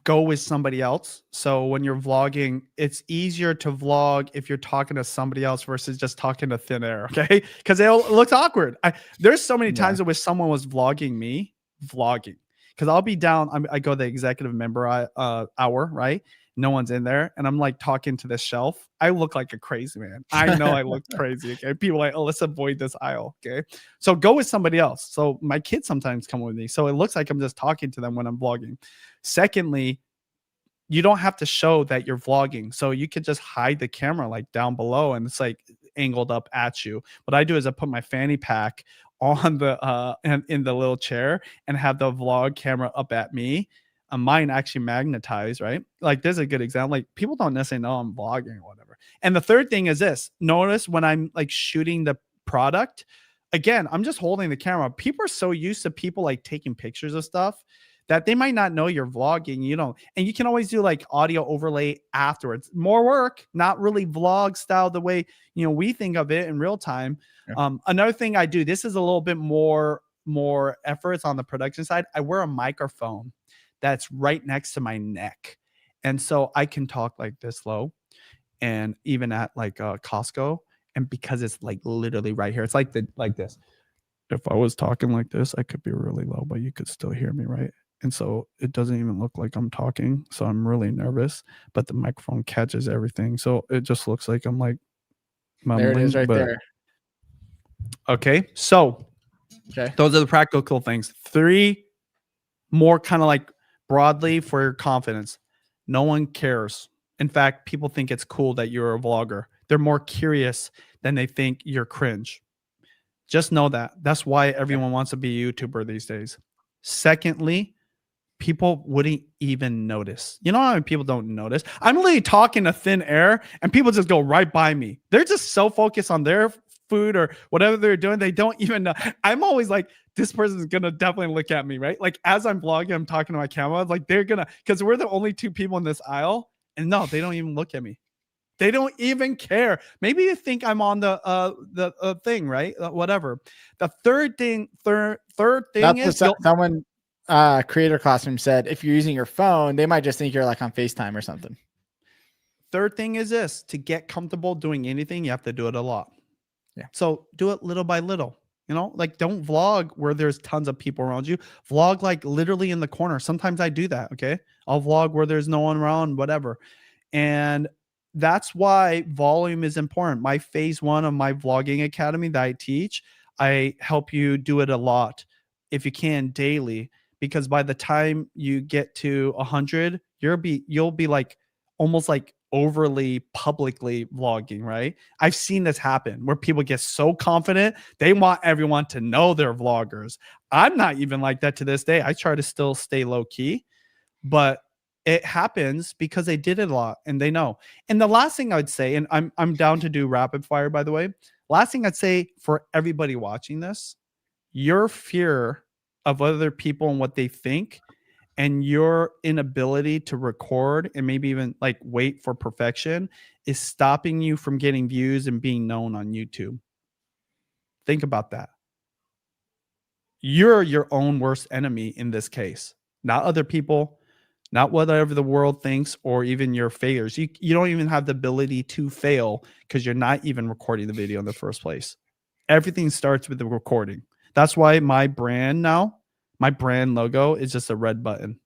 go with somebody else. So when you're vlogging, it's easier to vlog if you're talking to somebody else versus just talking to thin air. Okay. Cause it looks awkward. There's so many times I wish someone was vlogging me cause I'll be down. I go the executive member hour, right? No one's in there. And I'm like talking to this shelf. I look like a crazy man. I know I look crazy. Okay. People are like, oh, let's avoid this aisle. Okay. So go with somebody else. So my kids sometimes come with me. So it looks like I'm just talking to them when I'm vlogging. Secondly, you don't have to show that you're vlogging. So you could just hide the camera like down below and it's like angled up at you. What I do is I put my fanny pack on the in the little chair and have the vlog camera up at me. Mine actually magnetized, right? Like there's a good example. Like people don't necessarily know I'm vlogging or whatever. And the third thing is this: notice when I'm like shooting the product, again, I'm just holding the camera. People are so used to people like taking pictures of stuff that they might not know you're vlogging, you know, and you can always do like audio overlay afterwards. More work, not really vlog style the way, you know, we think of it in real time. Yeah. Another thing I do, this is a little bit more efforts on the production side. I wear a microphone that's right next to my neck. And so I can talk like this low and even at like Costco. And because it's like literally right here, it's like this. If I was talking like this, I could be really low, but you could still hear me, right? And so it doesn't even look like I'm talking. So I'm really nervous, but the microphone catches everything. So it just looks like I'm like mumbling. There it is right there. Okay. So those are the practical things. 3 more kind of like broadly for your confidence. No one cares. In fact, people think it's cool that you're a vlogger. They're more curious than they think you're cringe. Just know that. That's why everyone wants to be a YouTuber these days. Secondly, people wouldn't even notice. You know how many people don't notice? I'm literally talking to thin air and people just go right by me. They're just so focused on their food or whatever they're doing. They don't even know. I'm always like, this person's going to definitely look at me, right? Like as I'm vlogging, I'm talking to my camera. Like they're going to, because we're the only 2 people in this aisle. And no, they don't even look at me. They don't even care. Maybe you think I'm on the thing, right? Whatever. The third thing is someone Creator Classroom said if you're using your phone, they might just think you're like on FaceTime or something. Third thing is this: to get comfortable doing anything, you have to do it a lot. Yeah. So do it little by little. You know, like don't vlog where there's tons of people around you. Vlog like literally in the corner. Sometimes I do that. Okay. I'll vlog where there's no one around, whatever. And that's why volume is important. My phase 1 of my vlogging academy that I teach, I help you do it a lot if you can daily, because by the time you get to 100, you'll be like almost like overly publicly vlogging, right? I've seen this happen where people get so confident they want everyone to know they're vloggers. I'm not even like that to this day. I try to still stay low key, but it happens because they did it a lot and they know. And the last thing I would say, and I'm down to do rapid fire, by the way. Last thing I'd say for everybody watching this, your fear of other people and what they think and your inability to record and maybe even like wait for perfection is stopping you from getting views and being known on YouTube. Think about that. you're your own worst enemy in this case, not other people, not whatever the world thinks, or even your failures. You don't even have the ability to fail because you're not even recording the video in the first place. Everything starts with the recording. That's why my brand logo is just a red button.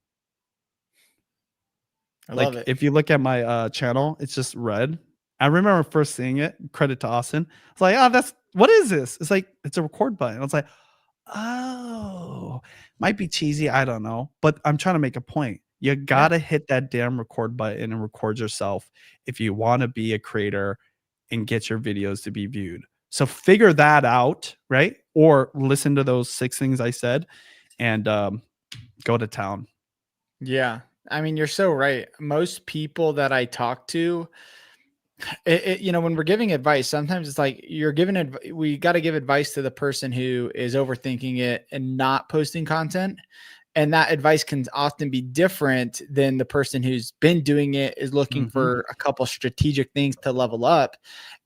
I love it. If you look at my channel, it's just red. I remember first seeing it, credit to Austin. It's like, oh, what is this? It's like, it's a record button. I was like, oh, might be cheesy. I don't know. But I'm trying to make a point. You gotta hit that damn record button and record yourself if you want to be a creator and get your videos to be viewed. So figure that out, right? Or listen to those 6 things I said and go to town. Yeah. I mean, you're so right. Most people that I talk to, when we're giving advice, sometimes it's like we got to give advice to the person who is overthinking it and not posting content. And that advice can often be different than the person who's been doing it, is looking for a couple strategic things to level up.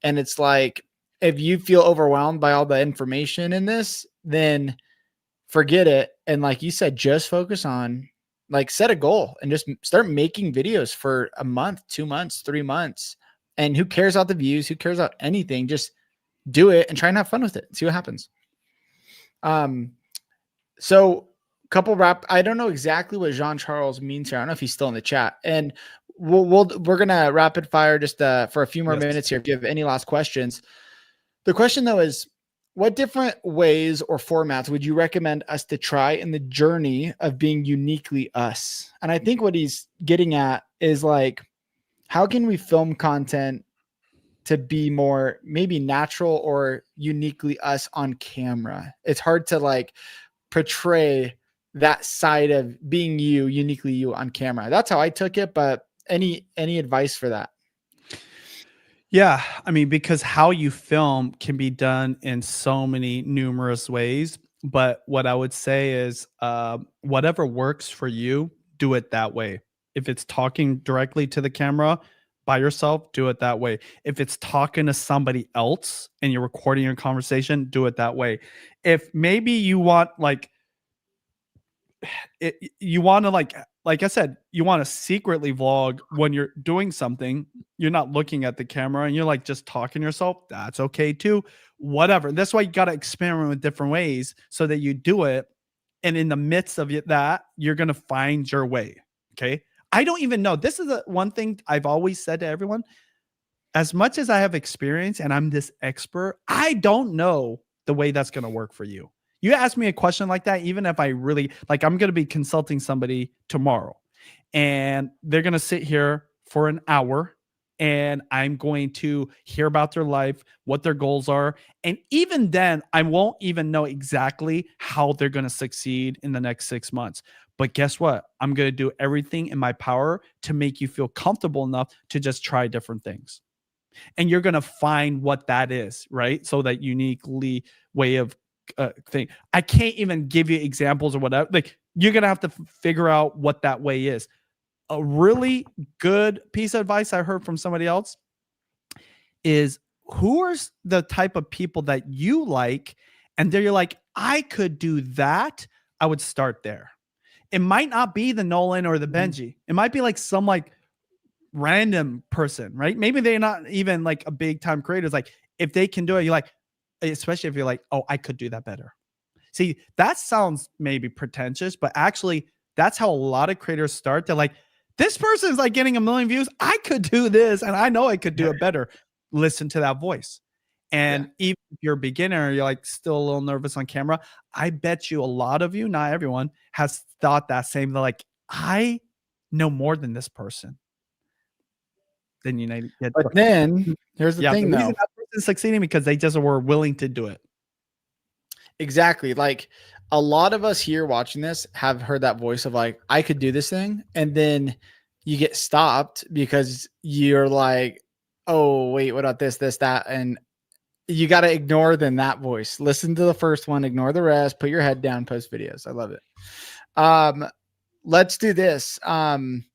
And it's like, if you feel overwhelmed by all the information in this, then forget it. And like you said, just focus on, like, set a goal and just start making videos for a month, 2 months, 3 months. And who cares about the views? Who cares about anything? Just do it and try and have fun with it. See what happens. So I don't know exactly what Jean Charles means here. I don't know if he's still in the chat. And we're gonna rapid fire just for a few more minutes here. If you have any last questions. The question though is, what different ways or formats would you recommend us to try in the journey of being uniquely us? And I think what he's getting at is like, how can we film content to be more maybe natural or uniquely us on camera? It's hard to like portray that side of being uniquely you on camera. That's how I took it. But any advice for that? Yeah, I mean, because how you film can be done in so many numerous ways. But what I would say is, whatever works for you, do it that way. If it's talking directly to the camera by yourself, do it that way. If it's talking to somebody else and you're recording your conversation, do it that way. If maybe you want you want to like I said, you want to secretly vlog when you're doing something, you're not looking at the camera and you're like just talking to yourself, that's okay too. Whatever. That's why you got to experiment with different ways so that you do it. And in the midst of that, you're going to find your way. Okay. I don't even know. This is the one thing I've always said to everyone. As much as I have experience and I'm this expert, I don't know the way that's going to work for you. You ask me a question like that, even if I really like, I'm going to be consulting somebody tomorrow and they're going to sit here for an hour and I'm going to hear about their life, what their goals are. And even then, I won't even know exactly how they're going to succeed in the next 6 months. But guess what? I'm going to do everything in my power to make you feel comfortable enough to just try different things. And you're going to find what that is, right? So that uniquely way of thing. I can't even give you examples or whatever. Like, you're going to have to figure out what that way is. A really good piece of advice I heard from somebody else is, who are the type of people that you like? And you're like, I could do that. I would start there. It might not be the Nolan or the Benji. It might be like some like random person, right? Maybe they're not even like a big time creator. It's like, if they can do it, you're like, especially if you're like, oh, I could do that better. See, that sounds maybe pretentious, but actually that's how a lot of creators start. They're like, this person is like getting 1 million views. I could do this and I know I could do it better. Listen to that voice. And even if you're a beginner, you're like still a little nervous on camera. I bet you a lot of you, not everyone, has thought that same. They're like, I know more than this person. Then you need to But then here's the thing, the though. reason that person's succeeding because they just were willing to do it. Exactly. Like, a lot of us here watching this have heard that voice of like, I could do this thing. And then you get stopped because you're like, oh, wait, what about this, that? And you got to ignore that voice. Listen to the first one, ignore the rest, put your head down, post videos. I love it. Let's do this. One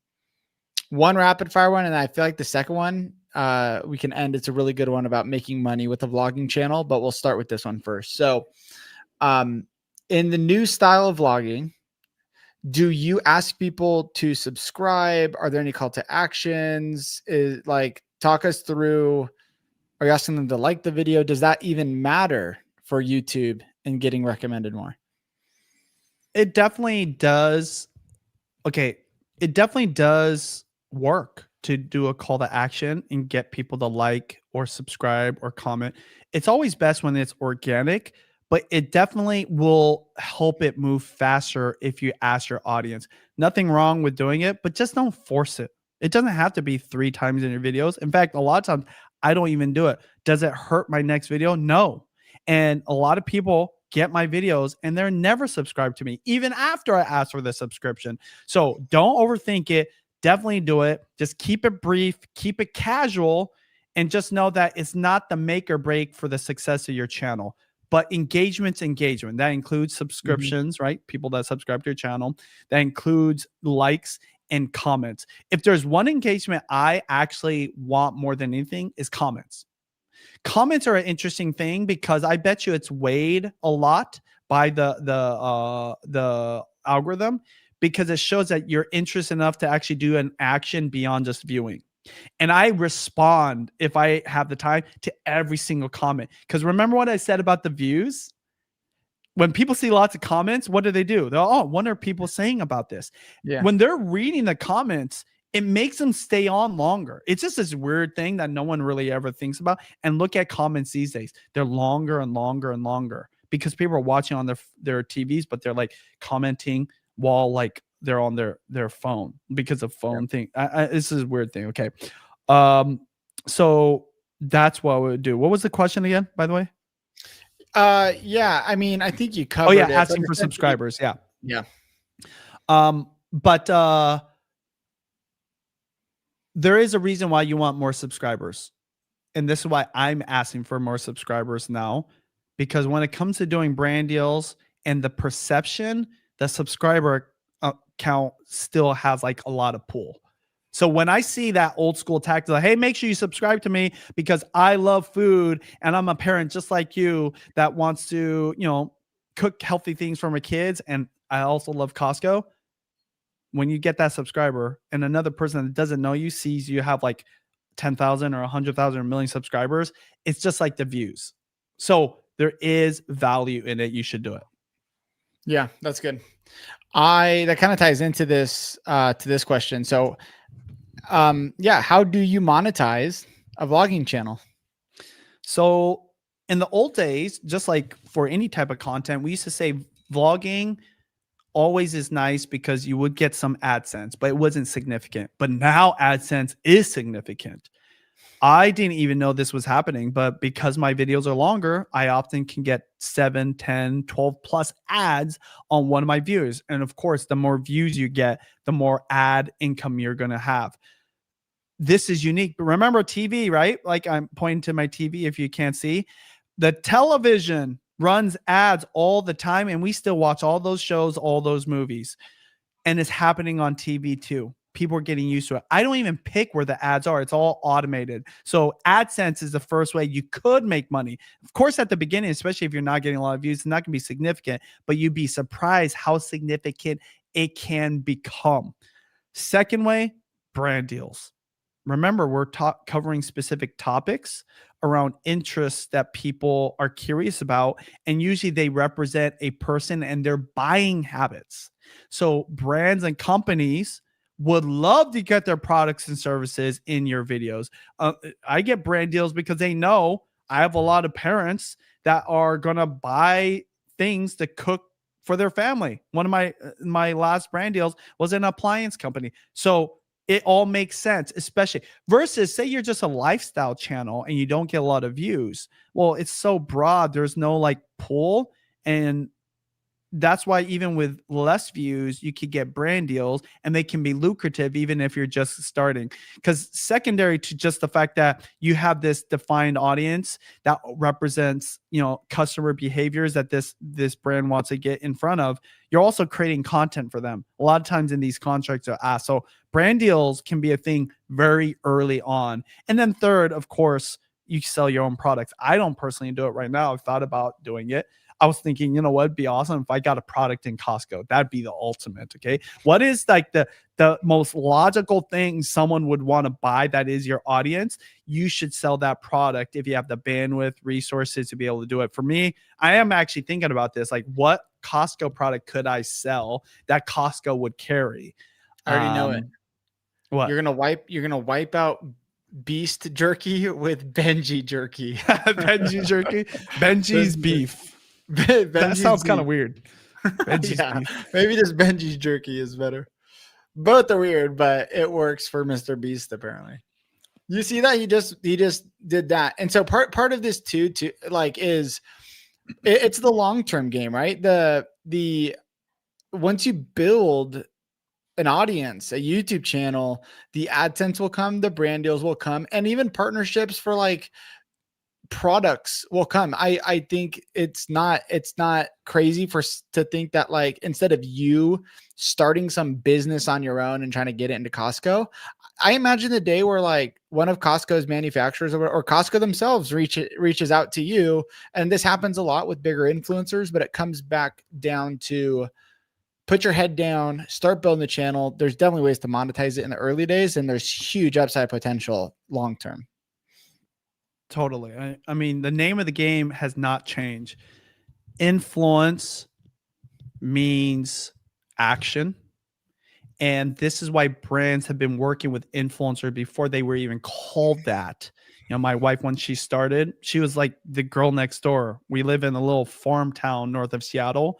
rapid fire one. And I feel like the second one, we can end. It's a really good one about making money with a vlogging channel, but we'll start with this one first. So, in the new style of vlogging, do you ask people to subscribe? Are there any call to actions? Talk us through. Are you asking them to like the video? Does that even matter for YouTube and getting recommended more? It definitely does. Okay, it definitely does work to do a call to action and get people to like or subscribe or comment. It's always best when it's organic, but it definitely will help it move faster if you ask your audience. Nothing wrong with doing it, but just don't force it. It doesn't have to be 3 times in your videos. In fact, a lot of times I don't even do it. Does it hurt my next video? No. And a lot of people get my videos and they're never subscribed to me, even after I ask for the subscription. So don't overthink it. Definitely do it. Just keep it brief, keep it casual, and just know that it's not the make or break for the success of your channel. But engagement's engagement. That includes subscriptions, right? People that subscribe to your channel. That includes likes and comments. If there's one engagement I actually want more than anything is comments. Comments are an interesting thing because I bet you it's weighed a lot by the algorithm because it shows that you're interested enough to actually do an action beyond just viewing. And I respond, if I have the time, to every single comment. Because remember what I said about the views? When people see lots of comments, what do? They're, oh, what are people saying about this? Yeah. When they're reading the comments, it makes them stay on longer. It's just this weird thing that no one really ever thinks about. And look at comments these days. They're longer and longer and longer because people are watching on their TVs, but they're like commenting while like they're on their phone because of phone thing. This is a weird thing. Okay. So that's what I would do. What was the question again, by the way? Yeah, I mean, I think you covered Oh yeah, it. asking for subscribers. Yeah. Yeah. But there is a reason why you want more subscribers. And this is why I'm asking for more subscribers now. Because when it comes to doing brand deals and the perception, the subscriber count still has like a lot of pull. So when I see that old school tactic, like, hey, make sure you subscribe to me because I love food and I'm a parent just like you that wants to, cook healthy things for my kids. And I also love Costco. When you get that subscriber and another person that doesn't know you sees you have like 10,000 or 100,000 or a million subscribers, it's just like the views. So there is value in it. You should do it. Yeah, that's good. That kind of ties into this question. So yeah, how do you monetize a vlogging channel? So in the old days, just like for any type of content, we used to say vlogging always is nice because you would get some AdSense, but it wasn't significant. But now AdSense is significant. I didn't even know this was happening, but because my videos are longer, I often can get 7, 10, 12 plus ads on one of my views. And of course, the more views you get, the more ad income you're going to have. This is unique. But remember TV, right? Like I'm pointing to my TV if you can't see. The television runs ads all the time, and we still watch all those shows, all those movies. And it's happening on TV too. People are getting used to it. I don't even pick where the ads are. It's all automated. So AdSense is the first way you could make money. Of course, at the beginning, especially if you're not getting a lot of views, it's not going to be significant, but you'd be surprised how significant it can become. Second way, brand deals. Remember, we're covering specific topics around interests that people are curious about. And usually they represent a person and their buying habits. So brands and companies would love to get their products and services in your videos. I get brand deals because they know I have a lot of parents that are going to buy things to cook for their family. One of my last brand deals was an appliance company. So it all makes sense, especially versus say you're just a lifestyle channel and you don't get a lot of views. Well, it's so broad. There's no like pull. And that's why even with less views, you could get brand deals and they can be lucrative even if you're just starting. Because secondary to just the fact that you have this defined audience that represents, customer behaviors that this brand wants to get in front of, you're also creating content for them. A lot of times in these contracts are asked. So brand deals can be a thing very early on. And then third, of course, you sell your own products. I don't personally do it right now. I've thought about doing it. I was thinking, you know what, it'd be awesome if I got a product in Costco. That'd be the ultimate. Okay. What is like the most logical thing someone would want to buy that is your audience? You should sell that product if you have the bandwidth, resources to be able to do it. For me, I am actually thinking about this. Like, what Costco product could I sell that Costco would carry? I already know it. What? You're gonna wipe out beast jerky with Benji jerky. Benji jerky, Benji's beef. That Benji's sounds kind beef. of weird. Benji's Yeah, beef. maybe just Benji's jerky is better. Both are weird, but it works for Mr. Beast apparently. You see that he just did that, and so part of this too like is it's the long term game, right? The once you build an audience, a YouTube channel, the AdSense will come, the brand deals will come, and even partnerships for like products will come. I think it's not crazy to think that like instead of you starting some business on your own and trying to get it into Costco, I imagine the day where like one of Costco's manufacturers or Costco themselves reaches out to you, and this happens a lot with bigger influencers, but it comes back down to put your head down, start building the channel. There's definitely ways to monetize it in the early days, and there's huge upside potential long term. Totally. I mean, the name of the game has not changed. Influence means action. And this is why brands have been working with influencers before they were even called that. You know, my wife, when she started, she was like the girl next door. We live in a little farm town north of Seattle.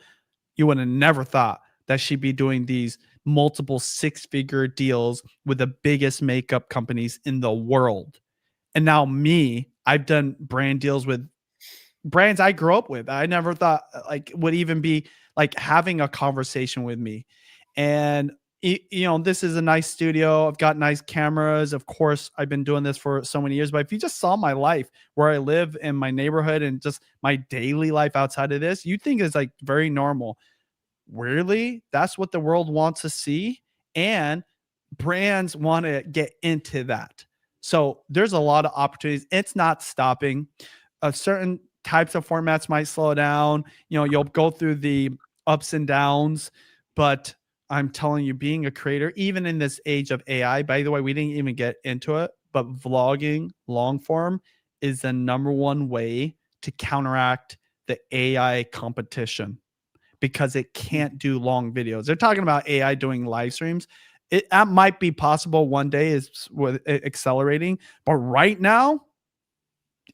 You would have never thought that she'd be doing these multiple six-figure deals with the biggest makeup companies in the world. And now me, I've done brand deals with brands I grew up with. I never thought like would even be like having a conversation with me. And you know, this is a nice studio. I've got nice cameras. Of course, I've been doing this for so many years. But if you just saw my life, where I live in my neighborhood and just my daily life outside of this, you think it's like very normal. Weirdly, that's what the world wants to see. And brands want to get into that. So there's a lot of opportunities. It's not stopping. Certain types of formats might slow down. You know, you'll go through the ups and downs, but I'm telling you, being a creator, even in this age of AI, by the way, we didn't even get into it, but vlogging long form is the number one way to counteract the AI competition because it can't do long videos. They're talking about AI doing live streams. That might be possible one day is with accelerating, but right now,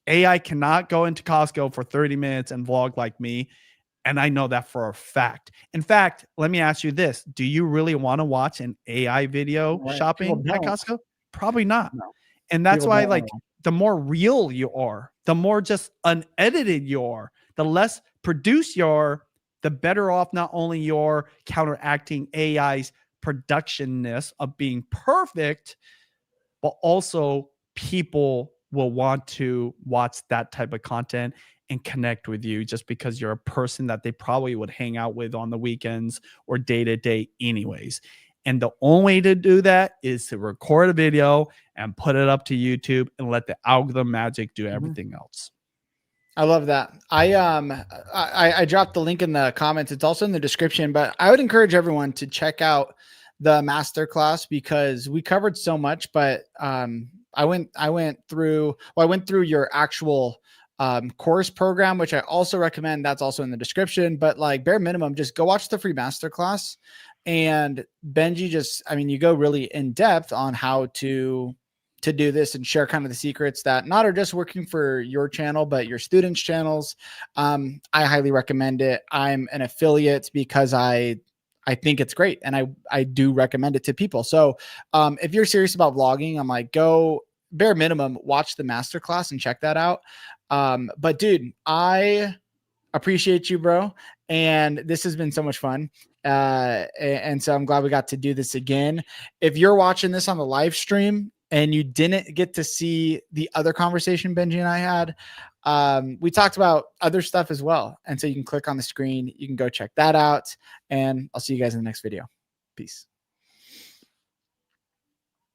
AI cannot go into Costco for 30 minutes and vlog like me. And I know that for a fact. In fact, let me ask you this. Do you really want to watch an AI video shopping at Costco? Probably not. No. And that's why like the more real you are, the more just unedited you are, the less produced you are, the better off not only you're counteracting AI's productionness of being perfect, but also people will want to watch that type of content and connect with you just because you're a person that they probably would hang out with on the weekends or day to day anyways. And the only way to do that is to record a video and put it up to YouTube and let the algorithm magic do everything else. I love that. I dropped the link in the comments. It's also in the description, but I would encourage everyone to check out the masterclass because we covered so much, but I went through your actual course program, which I also recommend. That's also in the description, but like bare minimum, just go watch the free masterclass. And Benji you go really in depth on how to do this and share kind of the secrets that not are just working for your channel, but your students' channels. I highly recommend it. I'm an affiliate because I think it's great. And I do recommend it to people. So if you're serious about vlogging, I'm like, go bare minimum, watch the masterclass and check that out. But dude, I appreciate you, bro. And this has been so much fun. And so I'm glad we got to do this again. If you're watching this on the live stream and you didn't get to see the other conversation Benji and I had, we talked about other stuff as well. And so you can click on the screen, you can go check that out, and I'll see you guys in the next video. Peace.